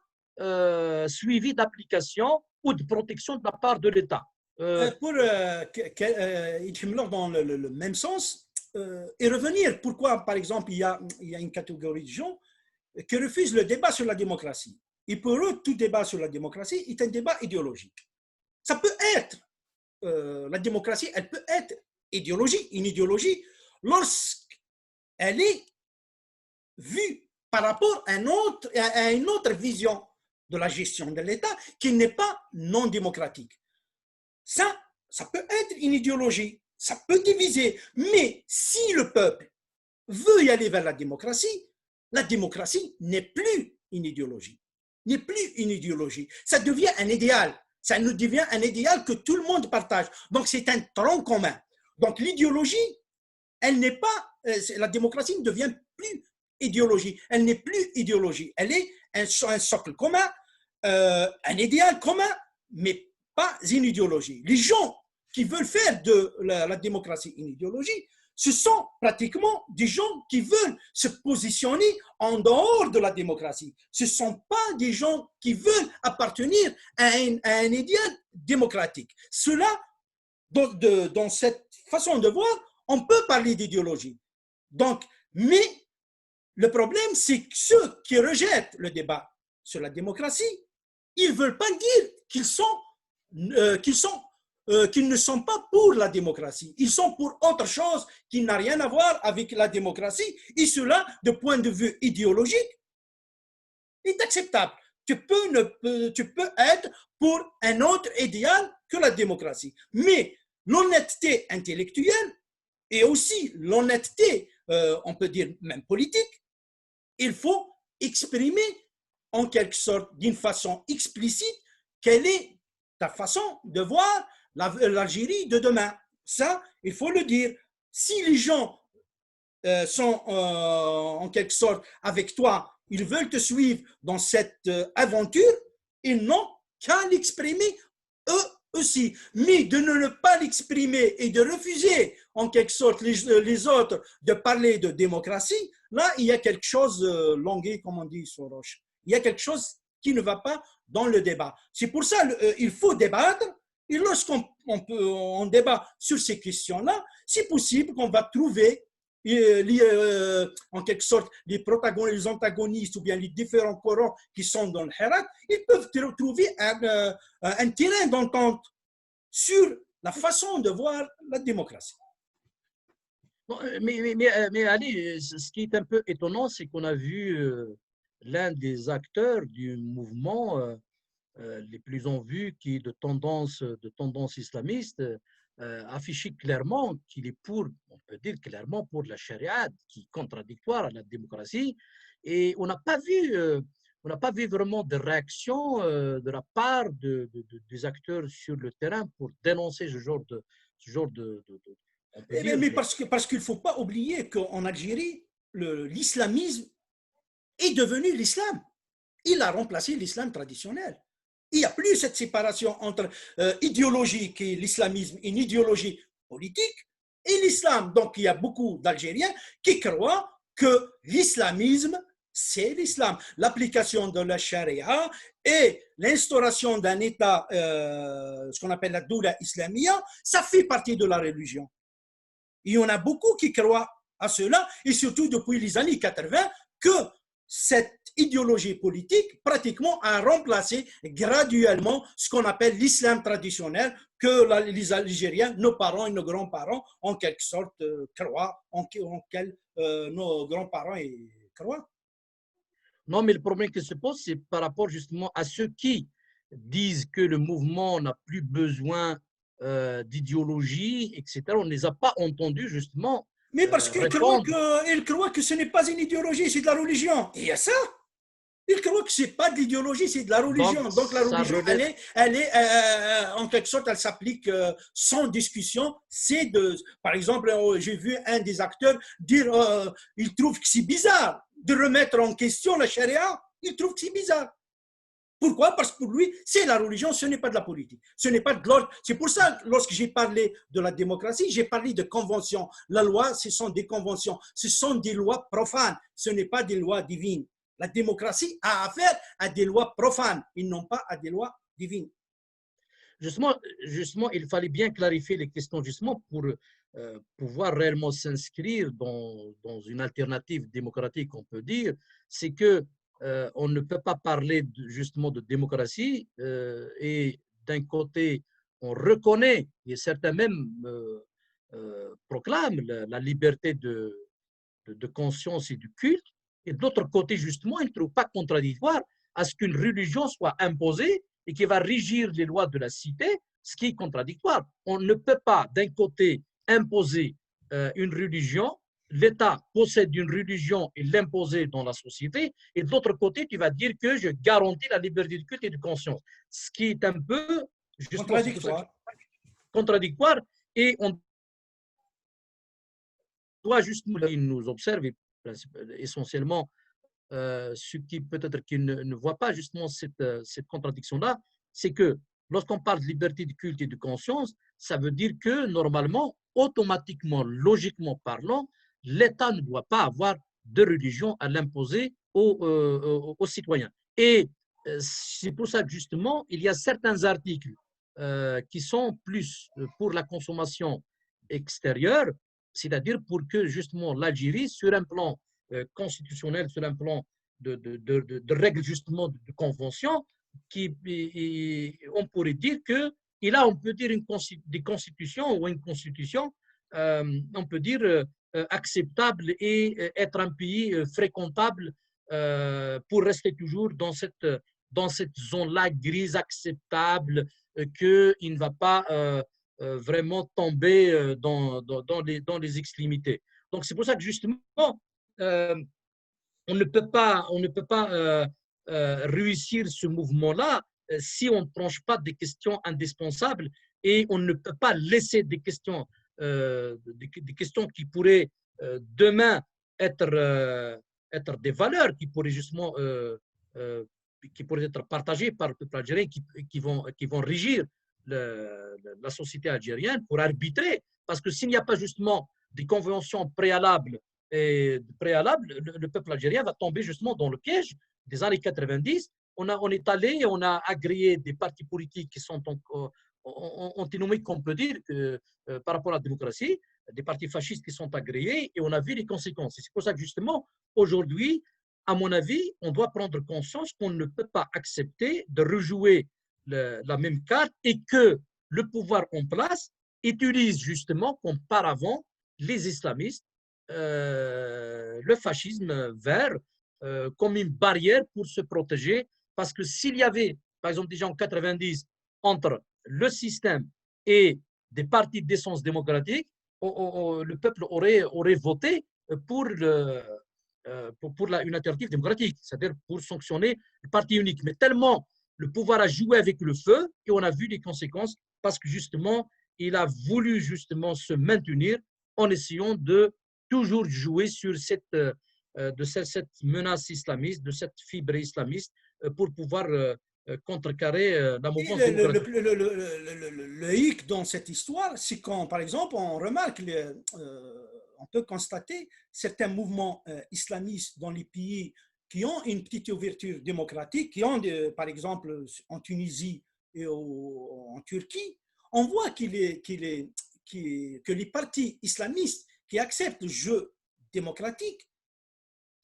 suivis d'application ou de protection de la part de l'État. Pour dans le même sens, et revenir, pourquoi, par exemple, il y a une catégorie de gens qui refusent le débat sur la démocratie. Et pour eux, tout débat sur la démocratie est un débat idéologique. Ça peut être, la démocratie, elle peut être une idéologie, lorsqu'elle est vue par rapport à une autre vision de la gestion de l'État qui n'est pas non démocratique. Ça peut être une idéologie, ça peut diviser, mais si le peuple veut y aller vers la démocratie n'est plus une idéologie. Ça devient un idéal. Ça nous devient un idéal que tout le monde partage. Donc, c'est un tronc commun. Donc, l'idéologie, elle n'est pas, la démocratie ne devient plus idéologie. Elle n'est plus idéologie. Elle est un socle commun, un idéal commun, mais pas une idéologie. Les gens qui veulent faire de la démocratie une idéologie, ce sont pratiquement des gens qui veulent se positionner en dehors de la démocratie. Ce ne sont pas des gens qui veulent appartenir à un idéal démocratique. Cela, dans cette façon de voir, on peut parler d'idéologie. Donc, mais le problème, c'est que ceux qui rejettent le débat sur la démocratie, ils ne veulent pas dire qu'ils ne sont pas pour la démocratie. Ils sont pour autre chose qui n'a rien à voir avec la démocratie. Et cela, de point de vue idéologique, est acceptable. Tu peux être pour un autre idéal que la démocratie. Mais l'honnêteté intellectuelle et aussi l'honnêteté, on peut dire même politique, il faut exprimer en quelque sorte, d'une façon explicite, quelle est ta façon de voir l'Algérie de demain. Ça, il faut le dire. Si les gens sont en quelque sorte avec toi, ils veulent te suivre dans cette aventure, ils n'ont qu'à l'exprimer eux aussi. Mais de ne pas l'exprimer et de refuser en quelque sorte les autres de parler de démocratie, là, il y a quelque chose longué, comme on dit sur Roche. Il y a quelque chose qui ne va pas dans le débat. C'est pour ça qu'il faut débattre. Et lorsqu'on débat sur ces questions-là, c'est possible qu'on va trouver en quelque sorte les antagonistes ou bien les différents courants qui sont dans le Hirak, ils peuvent trouver un terrain d'entente sur la façon de voir la démocratie. Mais Ali, ce qui est un peu étonnant, c'est qu'on a vu l'un des acteurs du mouvement les plus en vue, qui est de tendance islamiste, affiché clairement qu'il est on peut dire clairement pour la charia, qui est contradictoire à la démocratie. Et on n'a pas vu vraiment de réaction de la part des acteurs sur le terrain pour dénoncer ce genre de on peut dire. Mais parce qu'il ne faut pas oublier qu'en Algérie, l'islamisme est devenu l'islam. Il a remplacé l'islam traditionnel. Il n'y a plus cette séparation entre idéologie, qui est l'islamisme, une idéologie politique, et l'islam. Donc, il y a beaucoup d'Algériens qui croient que l'islamisme, c'est l'islam. L'application de la charia et l'instauration d'un État, ce qu'on appelle la doula islamia, ça fait partie de la religion. Il y en a beaucoup qui croient à cela, et surtout depuis les années 80, que cette idéologie politique pratiquement a remplacé graduellement ce qu'on appelle l'islam traditionnel, que les Algériens, nos parents et nos grands-parents, en quelque sorte, croient, en quel nos grands-parents croient. Non, mais le problème qui se pose, c'est par rapport justement à ceux qui disent que le mouvement n'a plus besoin d'idéologie, etc. On ne les a pas entendus justement Mais parce qu'ils répondre. croient que ce n'est pas une idéologie, c'est de la religion. Et il y a ça. Ils croient que ce n'est pas de l'idéologie, c'est de la Donc, religion. Donc la ça religion, relève. en quelque sorte, elle s'applique sans discussion. Par exemple, j'ai vu un des acteurs dire, il trouve que c'est bizarre de remettre en question la charia. Il trouve que c'est bizarre. Pourquoi? Parce que pour lui, c'est la religion, ce n'est pas de la politique. Ce n'est pas de l'ordre. C'est pour ça que lorsque j'ai parlé de la démocratie, j'ai parlé de conventions. La loi, ce sont des conventions. Ce sont des lois profanes. Ce n'est pas des lois divines. La démocratie a affaire à des lois profanes. Ils n'ont pas à des lois divines. Justement, il fallait bien clarifier les questions justement pour pouvoir réellement s'inscrire dans une alternative démocratique, on peut dire. C'est que on ne peut pas parler justement de démocratie et d'un côté, on reconnaît, et certains même proclament la liberté de conscience et du culte, et de l'autre côté, justement, ils ne trouvent pas contradictoire à ce qu'une religion soit imposée et qui va régir les lois de la cité, ce qui est contradictoire. On ne peut pas, d'un côté, imposer une religion, l'État possède une religion et l'imposer dans la société, et de l'autre côté, tu vas dire que je garantis la liberté de culte et de conscience, ce qui est un peu, justement, c'est pour ça que contradictoire, et on doit justement, il nous observe essentiellement ce qui peut-être qu'ils ne voient pas justement cette contradiction-là, c'est que lorsqu'on parle de liberté de culte et de conscience, ça veut dire que normalement, automatiquement, logiquement parlant, l'État ne doit pas avoir de religion à l'imposer aux citoyens. Et c'est pour ça que justement, il y a certains articles qui sont plus pour la consommation extérieure, c'est-à-dire pour que justement l'Algérie, sur un plan constitutionnel, sur un plan de règles justement de convention, on pourrait dire que il a, on peut dire, des constitutions ou une constitution, on peut dire, acceptable et être un pays fréquentable pour rester toujours dans cette zone-là grise acceptable, qu'il ne va pas vraiment tomber dans les extrémités. Donc, c'est pour ça que justement, euh, on ne peut pas réussir ce mouvement-là si on ne tranche pas des questions indispensables et on ne peut pas laisser des questions qui pourraient demain être des valeurs qui pourraient justement qui pourraient être partagées par le peuple algérien, qui vont régir la société algérienne pour arbitrer. Parce que s'il n'y a pas justement des conventions préalables le peuple algérien va tomber justement dans le piège des années 90. On est allé, on a agréé des partis politiques qui sont antinomiques, on peut dire, par rapport à la démocratie, des partis fascistes qui sont agréés, et on a vu les conséquences. Et c'est pour ça que justement, aujourd'hui, à mon avis, on doit prendre conscience qu'on ne peut pas accepter de rejouer la même carte et que le pouvoir en place utilise justement, comme par avant, les islamistes, le fascisme vert comme une barrière pour se protéger. Parce que s'il y avait, par exemple, déjà en 90, entre le système et des partis d'essence démocratique, le peuple aurait voté pour, une alternative démocratique, c'est-à-dire pour sanctionner le parti unique. Mais tellement le pouvoir a joué avec le feu et on a vu les conséquences parce que justement, il a voulu justement se maintenir en essayant de toujours jouer sur cette menace islamiste, de cette fibre islamiste pour pouvoir contrecarrer la mouvance démocratique. Le hic dans cette histoire, c'est quand, par exemple, on remarque, on peut constater certains mouvements islamistes dans les pays qui ont une petite ouverture démocratique, qui ont, par exemple, en Tunisie et en Turquie, on voit que les partis islamistes qui acceptent le jeu démocratique,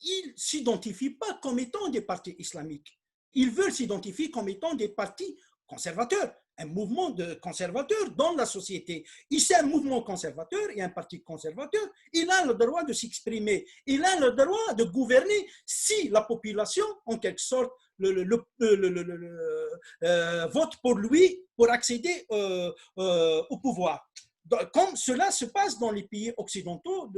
ils ne s'identifient pas comme étant des partis islamiques. Ils veulent s'identifier comme étant des partis conservateurs. un mouvement de conservateur dans la société. Il c'est un mouvement conservateur, il y a un parti conservateur, il a le droit de s'exprimer, il a le droit de gouverner si la population, en quelque sorte, vote pour lui pour accéder au pouvoir. Comme cela se passe dans les pays occidentaux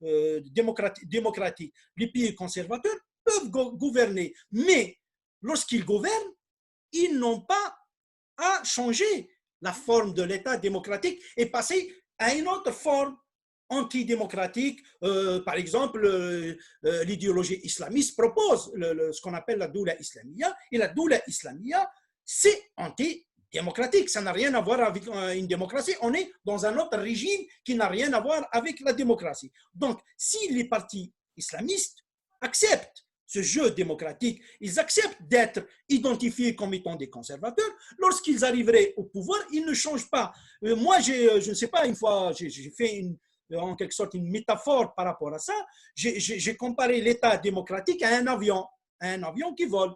démocratiques. Les pays conservateurs peuvent gouverner, mais lorsqu'ils gouvernent, ils n'ont pas à changer la forme de l'État démocratique et passer à une autre forme antidémocratique. Par exemple, l'idéologie islamiste propose ce qu'on appelle la doula islamia, et la doula islamia, c'est antidémocratique. Ça n'a rien à voir avec une démocratie. On est dans un autre régime qui n'a rien à voir avec la démocratie. Donc, si les partis islamistes acceptent ce jeu démocratique, ils acceptent d'être identifiés comme étant des conservateurs, lorsqu'ils arriveraient au pouvoir, ils ne changent pas. Moi, je ne sais pas, une fois, j'ai fait en quelque sorte une métaphore par rapport à ça. J'ai comparé l'État démocratique à un avion qui vole.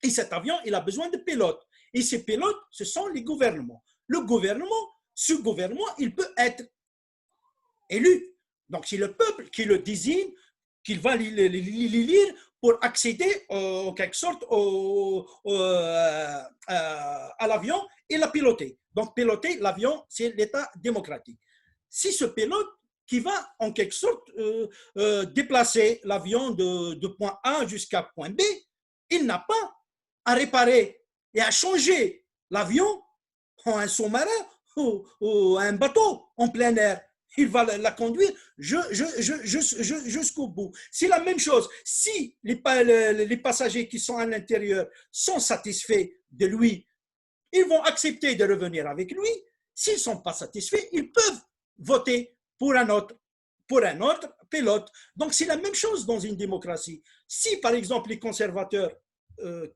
Et cet avion, il a besoin de pilotes. Et ces pilotes, ce sont les gouvernements. Ce gouvernement, il peut être élu. Donc, c'est le peuple qui le désigne, qu'il va lire pour accéder en quelque sorte à l'avion et la piloter. Donc, piloter l'avion, c'est l'État démocratique. Si ce pilote qui va en quelque sorte déplacer l'avion de point A jusqu'à point B, il n'a pas à réparer et à changer l'avion en un sous-marin ou un bateau en plein air. Il va la conduire jusqu'au bout. C'est la même chose. Si les passagers qui sont à l'intérieur sont satisfaits de lui, ils vont accepter de revenir avec lui. S'ils ne sont pas satisfaits, ils peuvent voter pour un autre pilote. Donc, c'est la même chose dans une démocratie. Si, par exemple, les conservateurs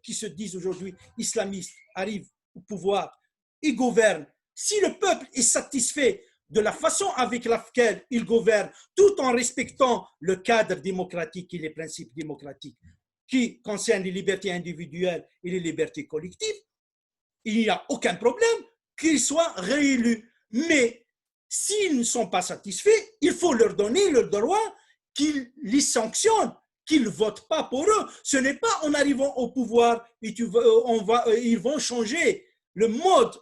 qui se disent aujourd'hui islamistes arrivent au pouvoir, ils gouvernent, si le peuple est satisfait de la façon avec laquelle il gouverne, tout en respectant le cadre démocratique et les principes démocratiques qui concernent les libertés individuelles et les libertés collectives, il n'y a aucun problème qu'ils soient réélus. Mais s'ils ne sont pas satisfaits, il faut leur donner le droit qu'ils les sanctionnent, qu'ils ne votent pas pour eux. Ce n'est pas en arrivant au pouvoir et ils vont changer le mode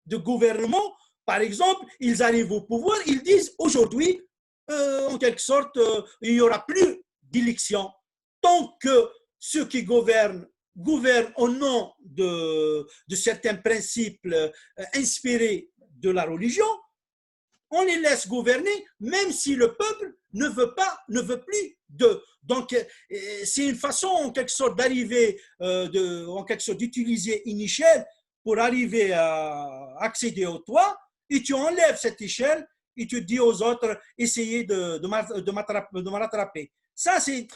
de gouvernement. Par exemple, ils arrivent au pouvoir, ils disent aujourd'hui, en quelque sorte, il n'y aura plus d'élection. Tant que ceux qui gouvernent au nom de certains principes inspirés de la religion, on les laisse gouverner, même si le peuple ne veut plus d'eux. Donc, c'est une façon, en quelque sorte, d'arriver, en quelque sorte, d'utiliser une échelle pour arriver à accéder au toit, et tu enlèves cette échelle et tu dis aux autres, essayez de me rattraper. Ça, c'est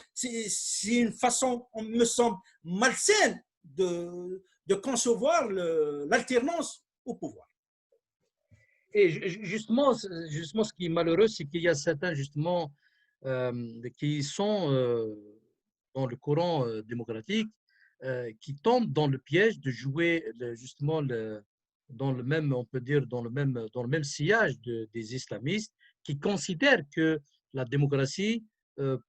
une façon, on me semble, malsaine de concevoir l'alternance au pouvoir. Et justement, ce qui est malheureux, c'est qu'il y a certains, justement, qui sont dans le courant démocratique, qui tombent dans le piège de jouer justement dans le même, on peut dire, dans le même sillage des islamistes, qui considèrent que la démocratie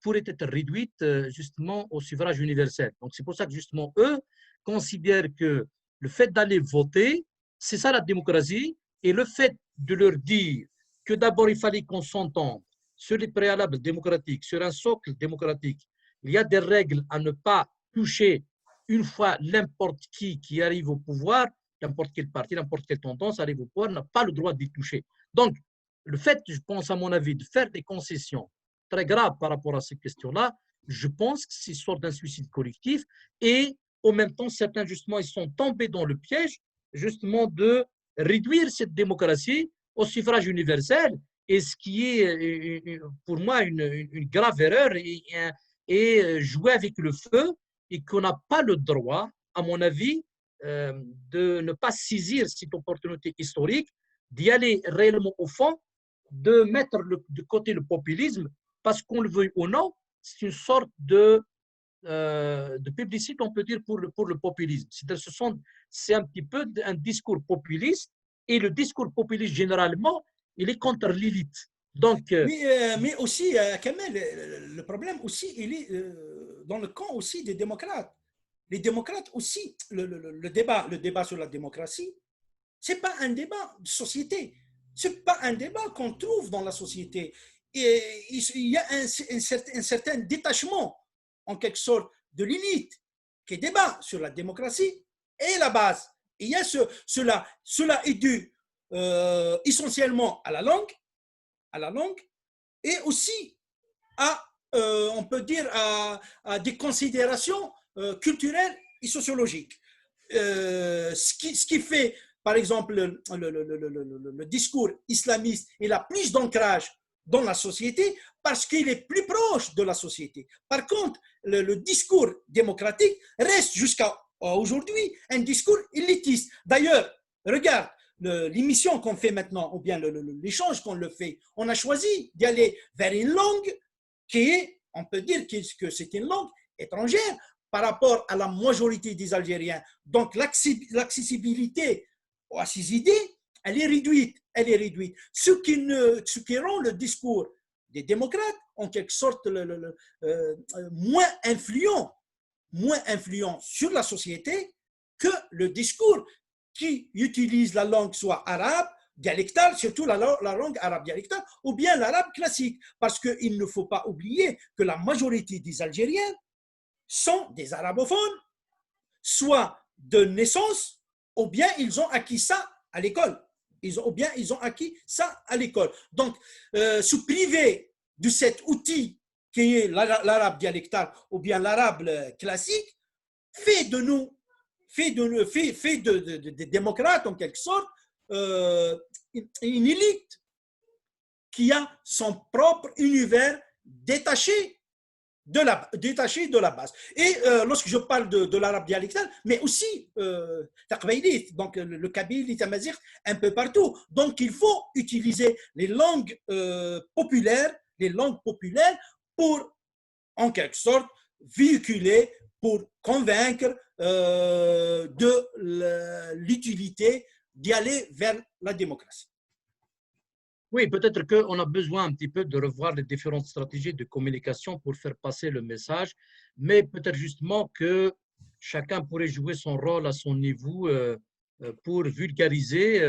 pourrait être réduite justement au suffrage universel. Donc, c'est pour ça que justement, eux considèrent que le fait d'aller voter, c'est ça la démocratie, et le fait de leur dire que d'abord il fallait qu'on s'entende sur les préalables démocratiques, sur un socle démocratique, il y a des règles à ne pas toucher une fois n'importe qui arrive au pouvoir, n'importe quel parti, n'importe quelle tendance arrive au pouvoir, n'a pas le droit d'y toucher. Donc, le fait, je pense à mon avis, de faire des concessions très graves par rapport à ces questions-là, je pense que c'est sorte d'un suicide collectif et en même temps, certains, justement, ils sont tombés dans le piège, justement, de réduire cette démocratie au suffrage universel, et ce qui est pour moi une grave erreur et jouer avec le feu, et qu'on n'a pas le droit, à mon avis, de ne pas saisir cette opportunité historique, d'y aller réellement au fond, de mettre de côté le populisme, parce qu'on le veuille ou non, c'est une sorte de de publicité, on peut dire, pour le populisme. C'est un petit peu un discours populiste, et le discours populiste, généralement, il est contre l'élite. Donc, Mais aussi, Kamel, le problème aussi, il est dans le camp aussi des démocrates. Les démocrates aussi, le débat sur la démocratie, c'est pas un débat de société. C'est pas un débat qu'on trouve dans la société. Et il y a un certain détachement, en quelque sorte, de l'élite qui débat sur la démocratie et la base. Il y a cela est dû essentiellement à la langue et aussi à, on peut dire, à des considérations culturelles et sociologiques. Ce qui fait, par exemple, le discours islamiste, il a plus d'ancrage dans la société parce qu'il est plus proche de la société. Par contre, le discours démocratique reste jusqu'à aujourd'hui un discours élitiste. D'ailleurs, regarde, l'émission qu'on fait maintenant, ou bien l'échange qu'on le fait, on a choisi d'y aller vers une langue qui est, on peut dire que c'est une langue étrangère par rapport à la majorité des Algériens. Donc l'accessibilité à ces idées, elle est réduite. Elle est réduite. Ce qui rend le discours des démocrates, en quelque sorte, moins influent sur la société que le discours qui utilise la langue soit arabe, dialectale, surtout la langue arabe dialectale, ou bien l'arabe classique. Parce qu'il ne faut pas oublier que la majorité des Algériens sont des arabophones, soit de naissance, ou bien ils ont acquis ça à l'école. Ou bien ils ont acquis ça à l'école. Donc, se priver de cet outil qui est l'arabe dialectal ou bien l'arabe classique fait de nous, fait de démocrates en quelque sorte, une élite qui a son propre univers détaché de la base. Et lorsque je parle de l'arabe dialectal, mais aussi donc le kabyle, le tamazigh, un peu partout. Donc il faut utiliser les langues populaires pour, en quelque sorte, véhiculer, pour convaincre de l'utilité d'y aller vers la démocratie. oui, peut-être qu'on a besoin un petit peu de revoir les différentes stratégies de communication pour faire passer le message, mais peut-être justement que chacun pourrait jouer son rôle à son niveau pour vulgariser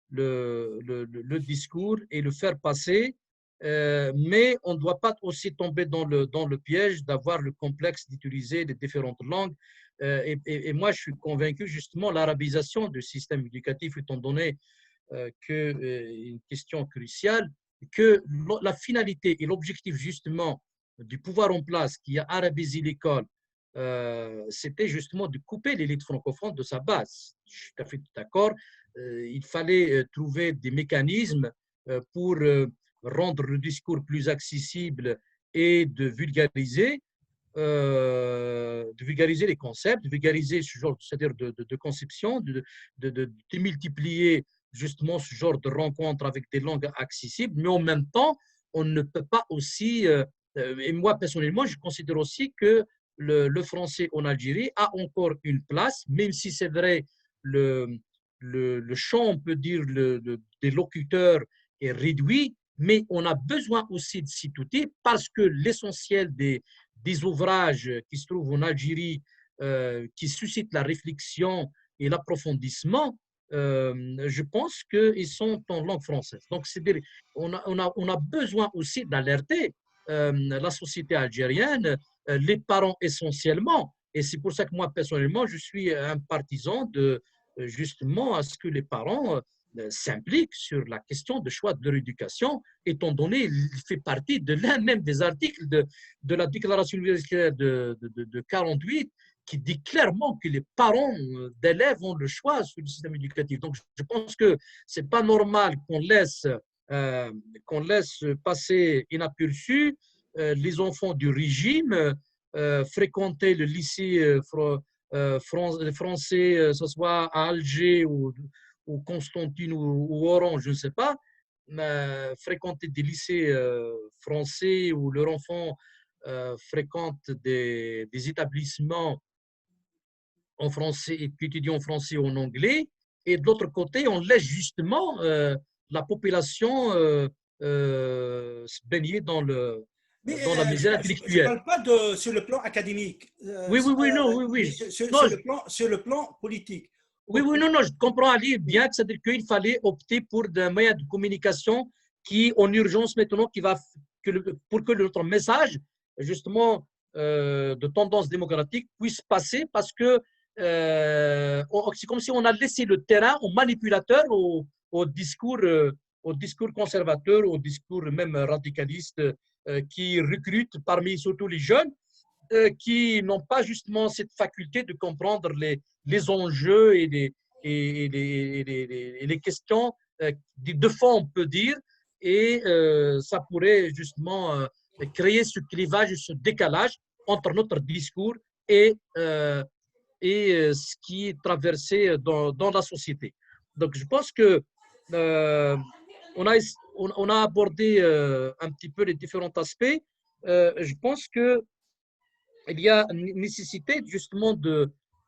le discours et le faire passer. Mais on ne doit pas aussi tomber dans le piège d'avoir le complexe d'utiliser les différentes langues. Et moi, je suis convaincu justement l'arabisation du système éducatif, étant donné une question cruciale, que la finalité et l'objectif justement du pouvoir en place qui a arabisé l'école, c'était justement de couper l'élite francophone de sa base. Je suis tout à fait d'accord. Il fallait trouver des mécanismes pour rendre le discours plus accessible et de vulgariser les concepts, de vulgariser ce genre, c'est-à-dire de conception, de multiplier justement ce genre de rencontres avec des langues accessibles, mais en même temps, on ne peut pas aussi, et moi personnellement, je considère aussi que le français en Algérie a encore une place, même si c'est vrai, le, le champ, on peut dire, des locuteurs est réduit, mais on a besoin aussi de cet outil parce que l'essentiel des ouvrages qui se trouvent en Algérie, qui suscitent la réflexion et l'approfondissement, je pense qu'ils sont en langue française. Donc, on a besoin aussi d'alerter la société algérienne, les parents essentiellement. Et c'est pour ça que moi, personnellement, je suis un partisan de justement à ce que les parents s'impliquent sur la question de choix de leur éducation, étant donné qu'il fait partie de l'un même des articles de la Déclaration universelle de 48 qui dit clairement que les parents d'élèves ont le choix sur le système éducatif. Donc, je pense que ce n'est pas normal qu'on laisse passer inaperçu les enfants du régime fréquenter le lycée français, ce soit à Alger ou Constantine ou Oran, je ne sais pas, mais fréquenter des lycées français où leur enfant fréquentent des établissements en français et qui étudient en français ou en anglais. Et de l'autre côté, on laisse justement la population se baigner Mais dans la misère je ne intellectuelle. parle pas sur le plan académique, Oui, oui, oui, non, oui, mais oui. Non, sur le plan politique. oui, oui, non, non, je comprends Ali bien, c'est-à-dire qu'il fallait opter pour des moyens de communication qui, en urgence maintenant, pour que notre message, justement, de tendance démocratique puisse passer parce que c'est comme si on a laissé le terrain aux manipulateurs, au discours conservateur, au discours même radicaliste qui recrutent parmi surtout les jeunes qui n'ont pas justement cette faculté de comprendre les enjeux et les questions de fond, on peut dire, et ça pourrait justement créer ce clivage, ce décalage entre notre discours et ce qui est traversé dans la société. Donc, je pense que euh, on a abordé un petit peu les différents aspects. Je pense que il y a une nécessité justement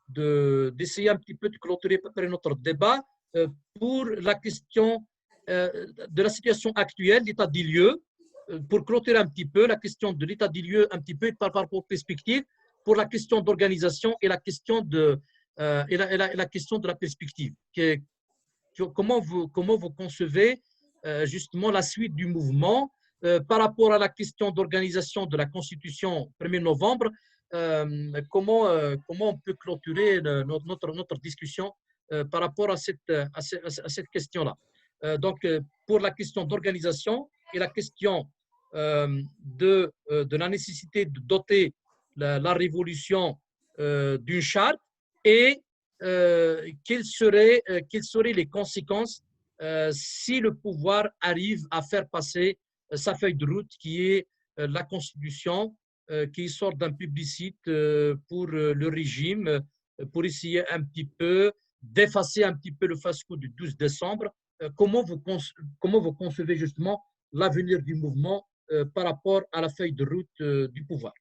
d'essayer un petit peu de clôturer notre débat pour la question de la situation actuelle, l'état des lieux, pour clôturer un petit peu la question de l'état des lieux, un petit peu par rapport aux perspectives, pour la question d'organisation et la question la question de la perspective. Comment vous concevez justement la suite du mouvement par rapport à la question d'organisation de la Constitution 1er novembre, comment on peut clôturer notre discussion par rapport à cette question-là. Donc, pour la question d'organisation et la question de la nécessité de doter la révolution d'une charte et quelles seraient les conséquences si le pouvoir arrive à faire passer sa feuille de route qui est la Constitution qui sort d'un publicite pour le régime, pour essayer un petit peu d'effacer un petit peu le fiasco du 12 décembre. Comment vous concevez justement l'avenir du mouvement par rapport à la feuille de route du pouvoir?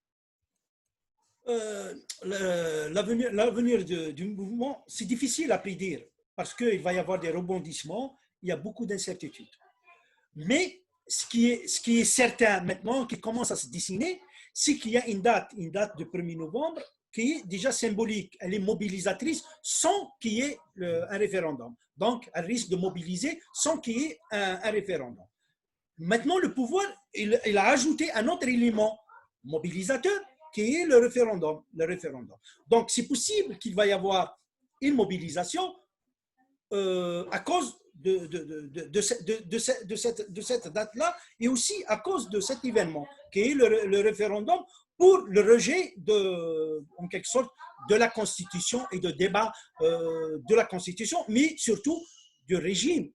L'avenir du mouvement, c'est difficile à prédire parce qu'il va y avoir des rebondissements, il y a beaucoup d'incertitudes. Mais ce qui est certain maintenant, qui commence à se dessiner, c'est qu'il y a une date de 1er novembre qui est déjà symbolique, elle est mobilisatrice sans qu'il y ait un référendum. Donc, elle risque de mobiliser sans qu'il y ait un référendum. Maintenant, le pouvoir, il a ajouté un autre élément mobilisateur qui est le référendum. Donc, c'est possible qu'il va y avoir une mobilisation à cause de cette date-là et aussi à cause de cet événement qui est le référendum pour le rejet en quelque sorte de la Constitution et de débat de la Constitution, mais surtout du régime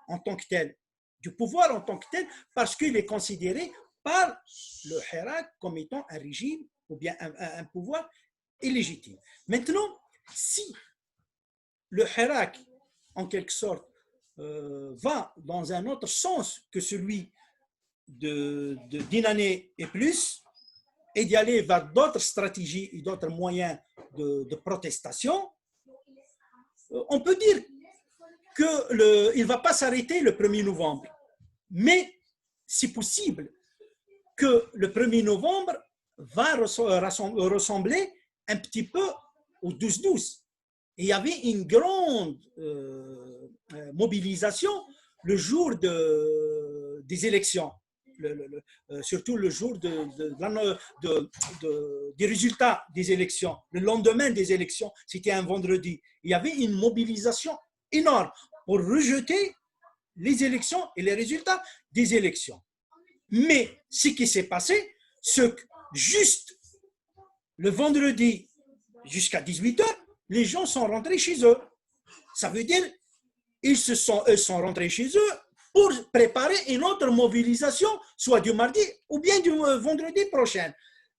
en tant que tel, du pouvoir en tant que tel, parce qu'il est considéré par le Hirak comme étant un régime ou bien un pouvoir illégitime. Maintenant, si le Hirak, en quelque sorte, va dans un autre sens que celui d'une année et plus, et d'y aller vers d'autres stratégies et d'autres moyens de protestation, on peut dire qu'il ne va pas s'arrêter le 1er novembre. Mais c'est possible que le 1er novembre va ressembler un petit peu au 12-12. Et il y avait une grande mobilisation le jour des élections, surtout le jour des résultats des élections, le lendemain des élections, c'était un vendredi. Il y avait une mobilisation énorme pour rejeter les élections et les résultats des élections. Mais ce qui s'est passé, c'est que juste le vendredi jusqu'à 18h, les gens sont rentrés chez eux. Ça veut dire ils sont rentrés chez eux pour préparer une autre mobilisation, soit du mardi ou bien du vendredi prochain.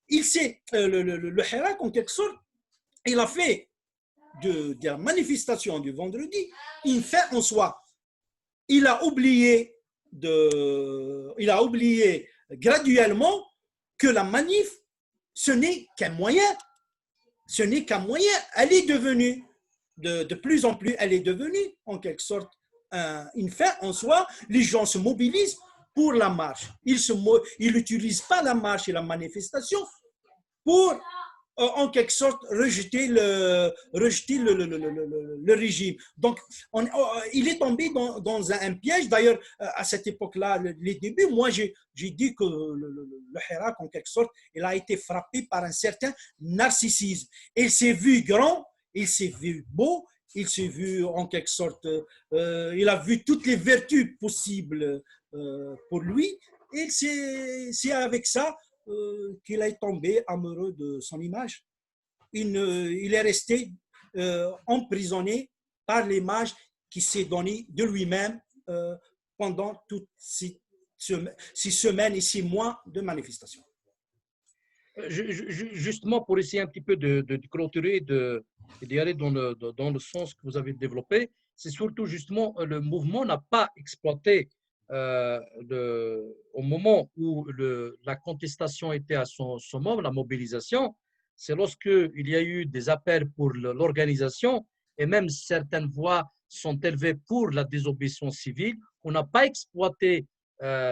Le Hirak, en quelque sorte, il a fait de la manifestation du vendredi une fin en soi. Il a oublié graduellement que la manif, ce n'est qu'un moyen. Ce n'est qu'un moyen. Elle est devenue, de plus en plus, elle est devenue en quelque sorte une fin en soi. Les gens se mobilisent pour la marche. Ils n'utilisent pas la marche et la manifestation pour, en quelque sorte, rejeter le régime. Donc, il est tombé dans un piège. D'ailleurs, à cette époque-là, les débuts, moi, j'ai dit que le Hirak, en quelque sorte, il a été frappé par un certain narcissisme. Il s'est vu grand, il s'est vu beau, il s'est vu, en quelque sorte, il a vu toutes les vertus possibles pour lui. Et c'est avec ça qu'il est tombé amoureux de son image. Il est resté emprisonné par l'image qui s'est donnée de lui-même pendant toutes ces semaines et 6 mois de manifestation. Justement, pour essayer un petit peu de clôturer et d'y aller dans le sens que vous avez développé, c'est surtout justement le mouvement n'a pas exploité au moment où la contestation était à son summum, la mobilisation, c'est lorsqu'il y a eu des appels pour l'organisation et même certaines voix sont élevées pour la désobéissance civile. On n'a pas exploité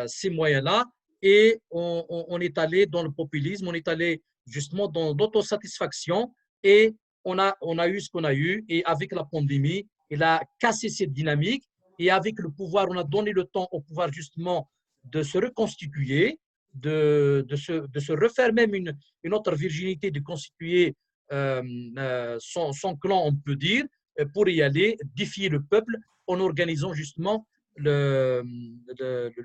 ces moyens-là et on est allé dans le populisme, on est allé justement dans l'autosatisfaction et on a eu ce qu'on a eu. Et avec la pandémie, il a cassé cette dynamique. Et avec le pouvoir, on a donné le temps au pouvoir justement de se reconstituer, de se refaire même une autre virginité, de constituer son clan, on peut dire, pour y aller, défier le peuple en organisant justement le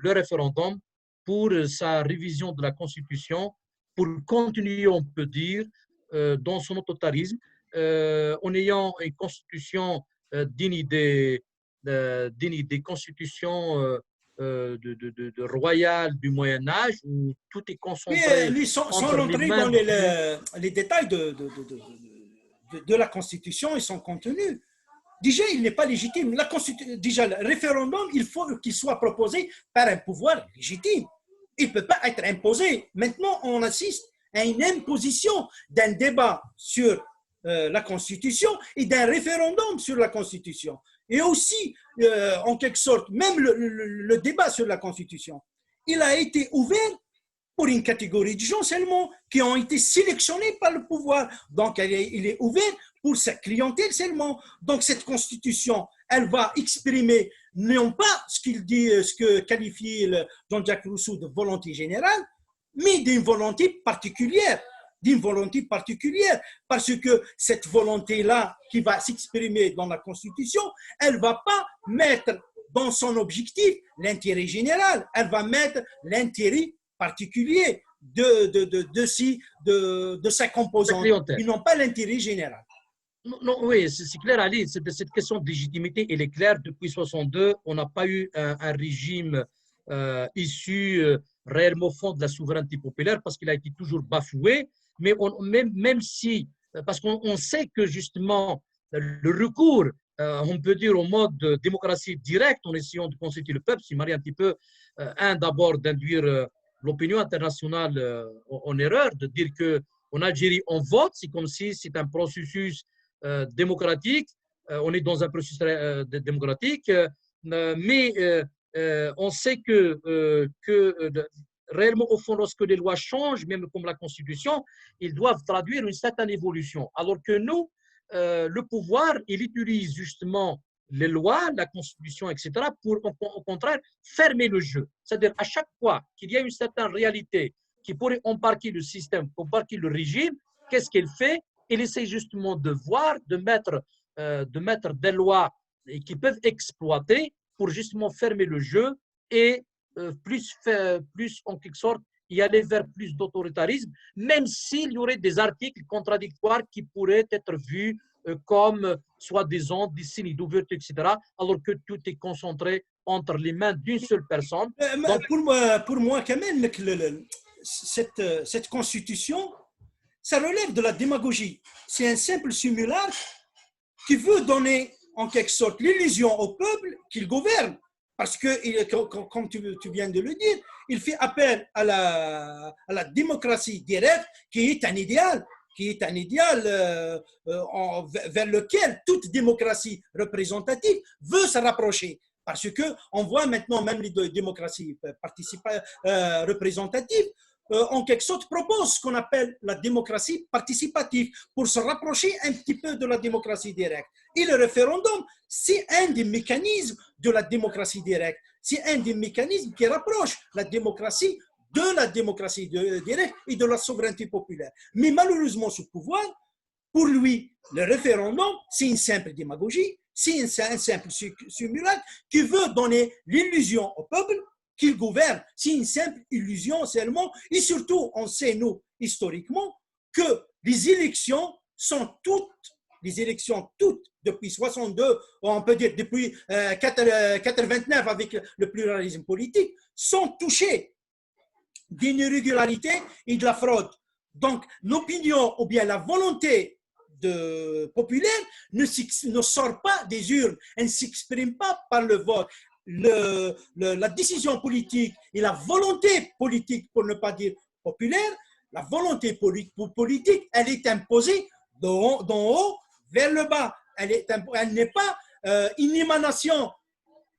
référendum pour sa révision de la Constitution, pour continuer, on peut dire, dans son autoritarisme, en ayant une Constitution digne des constitutions royales du Moyen-Âge où tout est concentré. Mais sans rentrer dans les détails de la Constitution et son contenu, déjà, il n'est pas légitime. Déjà, le référendum, il faut qu'il soit proposé par un pouvoir légitime. Il ne peut pas être imposé. Maintenant, on assiste à une imposition d'un débat sur la Constitution et d'un référendum sur la Constitution. Et aussi, en quelque sorte, même le débat sur la Constitution, il a été ouvert pour une catégorie de gens seulement qui ont été sélectionnés par le pouvoir. Donc, il est ouvert pour sa clientèle seulement. Donc, cette Constitution, elle va exprimer non pas ce qu'il dit, ce que qualifie Jean-Jacques Rousseau de volonté générale, mais d'une volonté particulière. Parce que cette volonté-là qui va s'exprimer dans la Constitution, elle ne va pas mettre dans son objectif l'intérêt général, elle va mettre l'intérêt particulier de sa composante, ils n'ont pas l'intérêt général. Non, oui, c'est clair, Ali. Cette question de légitimité, elle est claire. Depuis 1962, on n'a pas eu un régime issu réellement fond de la souveraineté populaire parce qu'il a été toujours bafoué. Mais même si, parce qu'on sait que justement, le recours, on peut dire au mode de démocratie directe en essayant de consulter le peuple, c'est marié un petit peu, d'abord d'induire l'opinion internationale en erreur, de dire qu'en Algérie, on vote, c'est comme si c'est un processus démocratique, on est dans un processus démocratique, mais on sait que réellement, au fond, lorsque les lois changent, même comme la Constitution, ils doivent traduire une certaine évolution. Alors que nous, le pouvoir, il utilise justement les lois, la Constitution, etc., pour, au contraire, fermer le jeu. C'est-à-dire, à chaque fois qu'il y a une certaine réalité qui pourrait embarquer le système, embarquer le régime, qu'est-ce qu'il fait? Il essaie justement de voir, de mettre des lois qui peuvent exploiter pour justement fermer le jeu et plus en quelque sorte y aller vers plus d'autoritarisme, même s'il y aurait des articles contradictoires qui pourraient être vus comme soi-disant des signes d'ouverture, etc., alors que tout est concentré entre les mains d'une seule personne. Donc, pour moi, quand même, cette constitution, ça relève de la démagogie. C'est un simple simulacre qui veut donner en quelque sorte l'illusion au peuple qu'il gouverne. parce que, comme tu viens de le dire, il fait appel à la démocratie directe, qui est un idéal, vers lequel toute démocratie représentative veut se rapprocher. Parce qu'on voit maintenant même les démocraties représentatives, en quelque sorte, proposent ce qu'on appelle la démocratie participative pour se rapprocher un petit peu de la démocratie directe. Et le référendum, c'est un des mécanismes de la démocratie directe. C'est un des mécanismes qui rapproche la démocratie de la démocratie directe et de la souveraineté populaire. Mais malheureusement, ce pouvoir, pour lui, le référendum, c'est une simple démagogie, c'est un simple simulacre qui veut donner l'illusion au peuple qu'il gouverne. C'est une simple illusion seulement. Et surtout, on sait, nous, historiquement, que les élections sont toutes, depuis 62, on peut dire depuis 89 avec le pluralisme politique, sont touchées d'une irrégularité et de la fraude. Donc, l'opinion ou bien la volonté populaire ne sort pas des urnes, elle ne s'exprime pas par le vote. La décision politique et la volonté politique, pour ne pas dire populaire, la volonté politique, elle est imposée d'en haut vers le bas. Elle n'est pas une émanation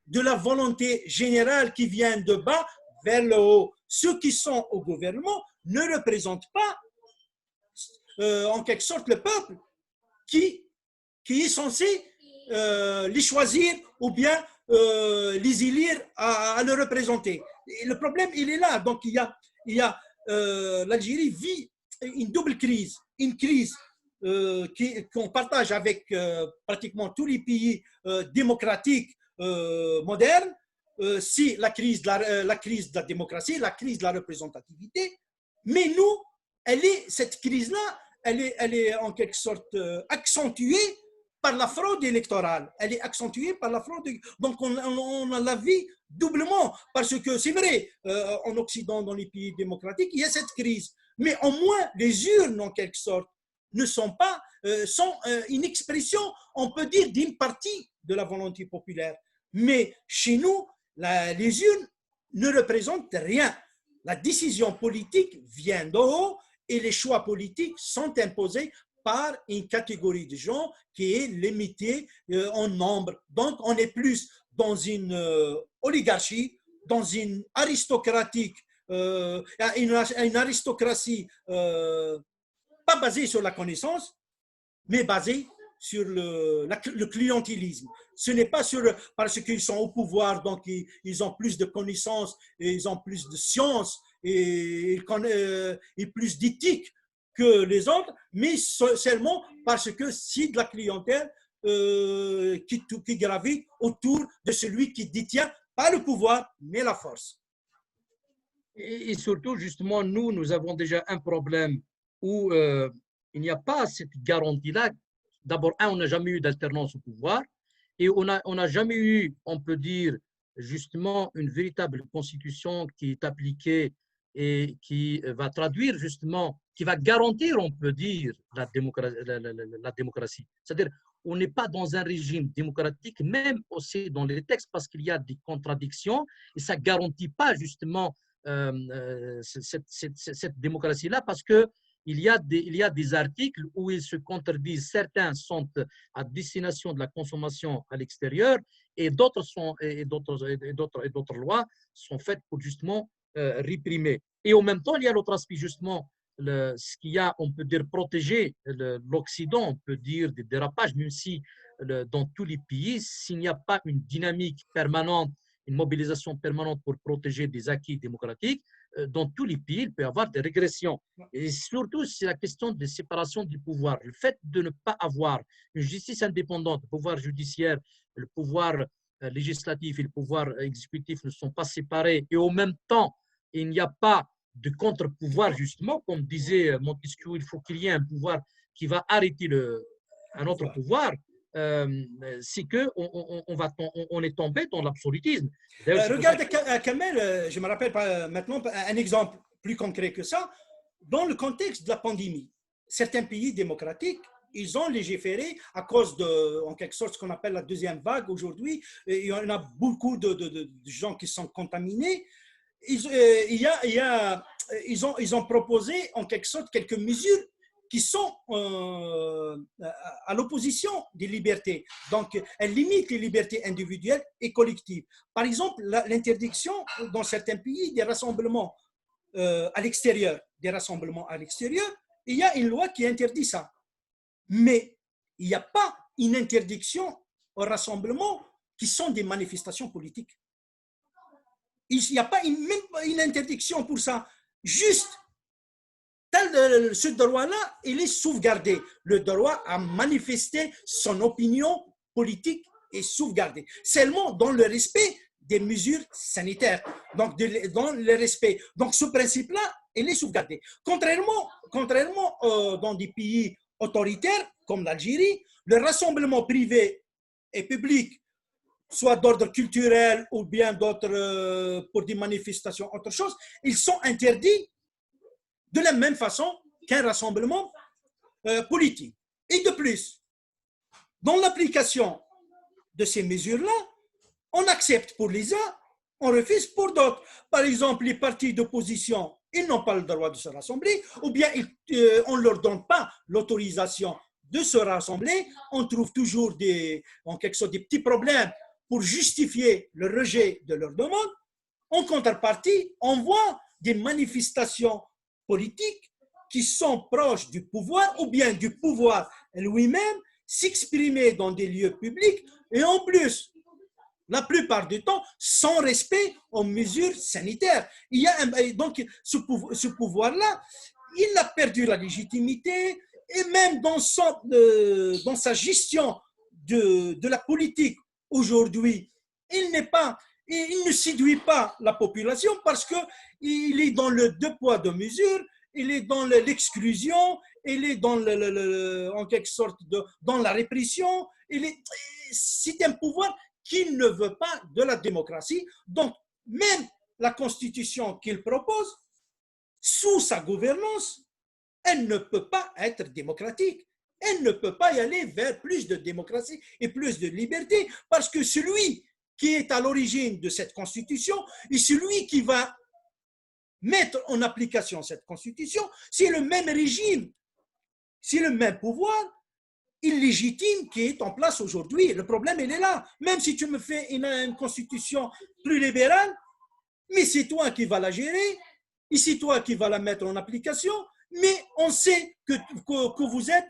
de la volonté générale qui vient de bas vers le haut. Ceux qui sont au gouvernement ne représentent pas, en quelque sorte, le peuple qui est censé les choisir ou bien les élire à le représenter. Et le problème, il est là. Donc, l'Algérie vit une double crise. Une crise qu'on partage avec pratiquement tous les pays démocratiques modernes. C'est la crise de la démocratie, la crise de la représentativité. Mais nous, cette crise-là, elle est en quelque sorte accentuée par la fraude électorale. Elle est accentuée par la fraude. Donc, on la vit doublement. Parce que c'est vrai, en Occident, dans les pays démocratiques, il y a cette crise. Mais au moins, les urnes, en quelque sorte, ne sont pas, sont une expression, on peut dire, d'une partie de la volonté populaire. Mais chez nous, les urnes ne représentent rien. La décision politique vient d'en haut et les choix politiques sont imposés par une catégorie de gens qui est limitée en nombre. Donc, on est plus dans une oligarchie, dans une aristocratie pas basée sur la connaissance, mais basée sur le clientélisme. Ce n'est pas parce qu'ils sont au pouvoir, donc ils ont plus de connaissances, et ils ont plus de science et plus d'éthique que les autres, mais seulement parce que c'est de la clientèle qui gravite autour de celui qui détient pas le pouvoir, mais la force. Et surtout, justement, nous avons déjà un problème où il n'y a pas cette garantie-là. D'abord, on n'a jamais eu d'alternance au pouvoir et on n'a jamais eu, on peut dire, justement, une véritable constitution qui est appliquée et qui va traduire, justement, qui va garantir, on peut dire, la démocratie. C'est-à-dire, on n'est pas dans un régime démocratique, même aussi dans les textes, parce qu'il y a des contradictions et ça ne garantit pas, justement, cette démocratie-là, parce que il y a des articles où ils se contredisent. Certains sont à destination de la consommation à l'extérieur et d'autres lois sont faites pour justement réprimer. Et en même temps, il y a l'autre aspect, justement, ce qu'il y a, on peut dire, protéger l'Occident, on peut dire des dérapages, même si dans tous les pays, s'il n'y a pas une dynamique permanente, une mobilisation permanente pour protéger des acquis démocratiques, dans tous les pays, il peut y avoir des régressions. Et surtout, c'est la question de séparation du pouvoir. Le fait de ne pas avoir une justice indépendante, le pouvoir judiciaire, le pouvoir législatif et le pouvoir exécutif ne sont pas séparés et en même temps, il n'y a pas de contre-pouvoir, justement, comme disait Montesquieu, il faut qu'il y ait un pouvoir qui va arrêter un autre pouvoir. C'est qu'on est tombé dans l'absolutisme. Regarde, Kamel, je me rappelle maintenant un exemple plus concret que ça. Dans le contexte de la pandémie, certains pays démocratiques ils ont légiféré à cause de, en quelque sorte, ce qu'on appelle la deuxième vague aujourd'hui. Il y en a beaucoup de gens qui sont contaminés. Ils ont proposé en quelque sorte quelques mesures qui sont à l'opposition des libertés. Donc, elles limitent les libertés individuelles et collectives. Par exemple, l'interdiction dans certains pays des rassemblements à l'extérieur. Des rassemblements à l'extérieur, il y a une loi qui interdit ça. Mais il n'y a pas une interdiction aux rassemblements qui sont des manifestations politiques. Il n'y a pas même une interdiction pour ça. Juste, ce droit-là, il est sauvegardé. Le droit à manifester son opinion politique est sauvegardé. Seulement dans le respect des mesures sanitaires. Donc, dans le respect. Donc, ce principe-là, il est sauvegardé. Contrairement dans des pays autoritaires, comme l'Algérie, le rassemblement privé et public, soit d'ordre culturel ou bien d'autres pour des manifestations, autre chose, ils sont interdits de la même façon qu'un rassemblement politique. Et de plus, dans l'application de ces mesures-là, on accepte pour les uns, on refuse pour d'autres. Par exemple, les partis d'opposition, ils n'ont pas le droit de se rassembler, ou bien on ne leur donne pas l'autorisation de se rassembler. On trouve toujours en quelque sorte des petits problèmes pour justifier le rejet de leur demande. En contrepartie, on voit des manifestations politiques qui sont proches du pouvoir ou bien du pouvoir lui-même s'exprimer dans des lieux publics et en plus, la plupart du temps, sans respect aux mesures sanitaires. Donc, ce pouvoir-là, il a perdu la légitimité et même dans sa gestion de la politique aujourd'hui, il ne séduit pas la population parce qu'il est dans le deux poids, deux mesures, il est dans l'exclusion, il est en quelque sorte dans la répression. C'est un pouvoir qui ne veut pas de la démocratie. Donc, même la constitution qu'il propose, sous sa gouvernance, elle ne peut pas être démocratique. Elle ne peut pas y aller vers plus de démocratie et plus de liberté, parce que celui qui est à l'origine de cette constitution et celui qui va mettre en application cette constitution, c'est le même régime, c'est le même pouvoir illégitime qui est en place aujourd'hui. Le problème, il est là. Même si tu me fais une constitution plus libérale, mais c'est toi qui vas la gérer, et c'est toi qui vas la mettre en application, mais on sait que vous êtes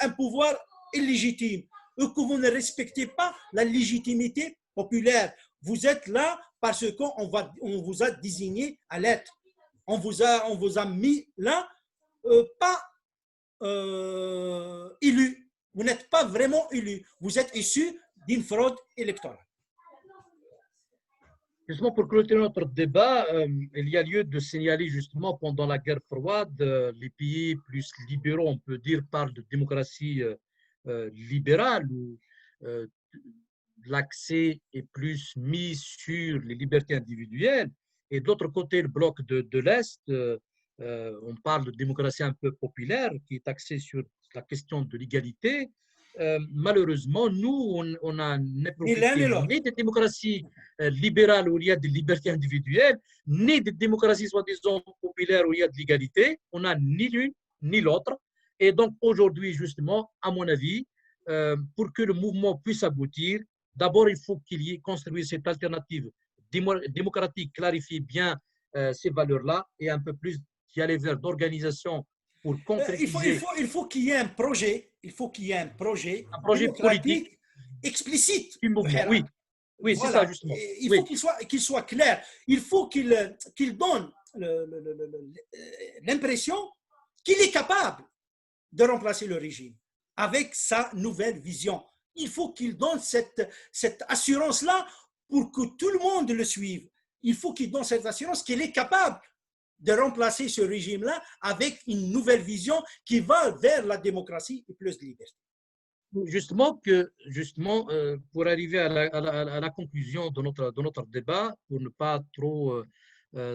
un pouvoir illégitime, que vous ne respectez pas la légitimité populaire. Vous êtes là parce qu'on vous a désigné à l'être. On vous a mis là, pas élu. Vous n'êtes pas vraiment élu. Vous êtes issu d'une fraude électorale. Justement, pour clôturer notre débat, il y a lieu de signaler justement pendant la guerre froide, les pays plus libéraux, on peut dire, parlent de démocratie libérale, où l'accès est plus mis sur les libertés individuelles. Et de l'autre côté, le bloc de l'Est, on parle de démocratie un peu populaire qui est axée sur la question de l'égalité. Malheureusement, nous, on n'a profité ni de démocratie libérale où il y a des libertés individuelles, ni de démocratie soi-disant populaire où il y a de l'égalité. On n'a ni l'une ni l'autre. Et donc, aujourd'hui, justement, à mon avis, pour que le mouvement puisse aboutir, d'abord, il faut qu'il y ait construit cette alternative démocratique, clarifier bien ces valeurs-là et un peu plus y aller vers d'organisation pour concrétiser. Il faut qu'il y ait un projet, Un projet politique explicite du mouvement. Oui, oui, voilà. C'est ça justement. Il faut qu'il soit clair. Il faut qu'il donne l'impression qu'il est capable de remplacer le régime avec sa nouvelle vision. Il faut qu'il donne cette assurance-là pour que tout le monde le suive. Il faut qu'il donne cette assurance qu'il est capable de remplacer ce régime-là avec une nouvelle vision qui va vers la démocratie et plus de liberté. Justement, pour arriver à la conclusion de notre débat, pour ne pas trop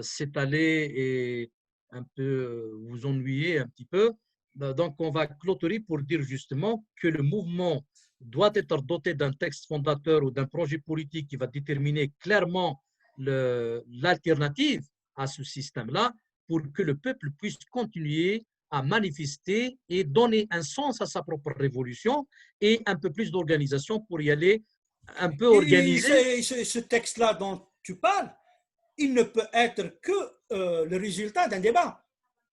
s'étaler et un peu vous ennuyer un petit peu, donc, on va clôturer pour dire justement que le mouvement doit être doté d'un texte fondateur ou d'un projet politique qui va déterminer clairement l'alternative à ce système-là pour que le peuple puisse continuer à manifester et donner un sens à sa propre révolution et un peu plus d'organisation pour y aller un peu Et organisé. ce texte-là dont tu parles, il ne peut être que le résultat d'un débat.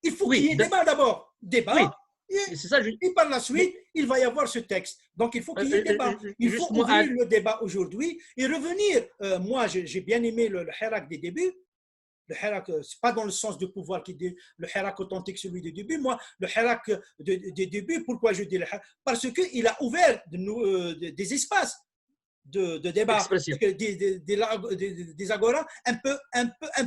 Il faut qu'il Oui, y ait débat d'abord. oui, Débat, c'est ça. et par la Mais, suite, il va y avoir ce texte. Donc, il faut qu'il y ait débat. Il faut justement, ouvrir le débat aujourd'hui et revenir. Moi, j'ai bien aimé le Hirak des débuts. Le Hirak, ce n'est pas dans le sens du pouvoir qui dit le Hirak authentique, celui des débuts. Moi, le Hirak des débuts, pourquoi je dis le Hirak? Parce qu'il a ouvert des espaces de débat, expression. des agoras un peu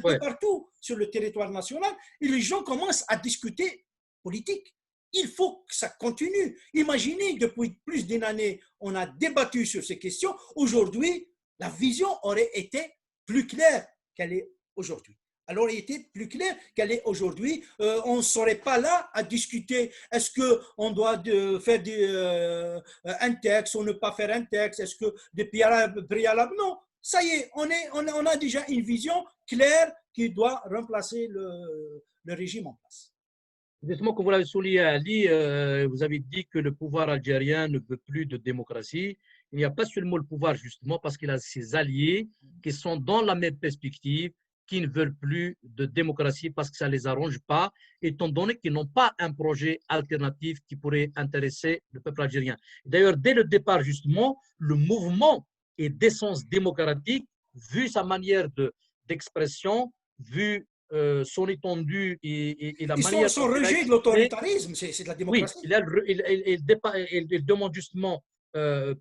Ouais. partout sur le territoire national, et les gens commencent à discuter politique. Il faut que ça continue. Imaginez, depuis plus d'une année, on a débattu sur ces questions. Aujourd'hui, la vision aurait été plus claire qu'elle est aujourd'hui. Alors, il était plus clair qu'elle est aujourd'hui. On ne serait pas là à discuter. Est-ce qu'on doit faire un texte ou ne pas faire un texte? Est-ce que des préalables? Non. Ça y est, on a déjà une vision claire qui doit remplacer le régime en place. Justement, comme vous l'avez souligné, Ali, vous avez dit que le pouvoir algérien ne veut plus de démocratie. Il n'y a pas seulement le pouvoir, justement, parce qu'il a ses alliés qui sont dans la même perspective, qui ne veulent plus de démocratie parce que ça ne les arrange pas, étant donné qu'ils n'ont pas un projet alternatif qui pourrait intéresser le peuple algérien. D'ailleurs, dès le départ, justement, le mouvement est d'essence démocratique, vu sa manière d'expression, vu son étendue et la Ils manière sont dont il a rejet de exprimé. l'autoritarisme, c'est de la Oui, démocratie. il demande justement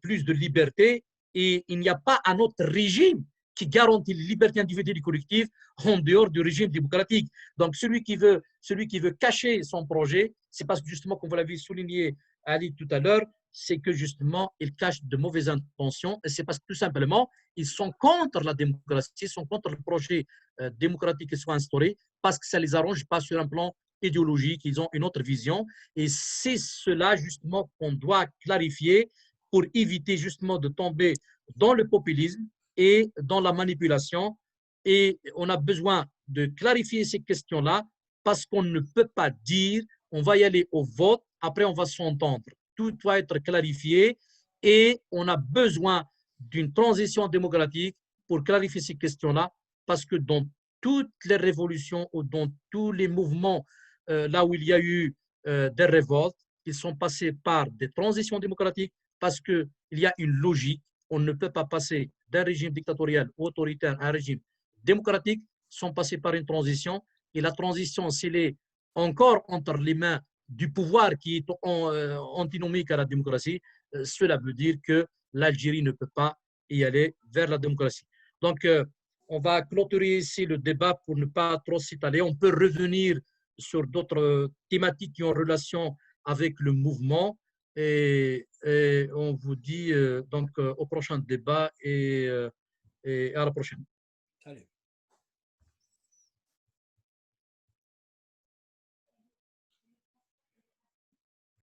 plus de liberté et il n'y a pas un autre régime qui garantit les libertés individuelles et collectives en dehors du régime démocratique. Donc, celui qui veut cacher son projet, c'est parce que justement, comme vous l'avez souligné, Ali, tout à l'heure, c'est que justement, ils cachent de mauvaises intentions et c'est parce que tout simplement, ils sont contre la démocratie, ils sont contre le projet démocratique qui soit instauré parce que ça ne les arrange pas sur un plan idéologique, ils ont une autre vision et c'est cela justement qu'on doit clarifier pour éviter justement de tomber dans le populisme et dans la manipulation. Et on a besoin de clarifier ces questions-là parce qu'on ne peut pas dire on va y aller au vote, après on va s'entendre. Tout doit être clarifié et on a besoin d'une transition démocratique pour clarifier ces questions-là parce que dans toutes les révolutions ou dans tous les mouvements là où il y a eu des révoltes, ils sont passés par des transitions démocratiques parce qu'il y a une logique. On ne peut pas passer d'un régime dictatorial ou autoritaire à un régime démocratique sans passer par une transition. Et la transition, s'il est encore entre les mains du pouvoir qui est antinomique à la démocratie, cela veut dire que l'Algérie ne peut pas y aller vers la démocratie. Donc, on va clôturer ici le débat pour ne pas trop s'étaler. On peut revenir sur d'autres thématiques qui ont relation avec le mouvement. Et on vous dit donc au prochain débat et à la prochaine.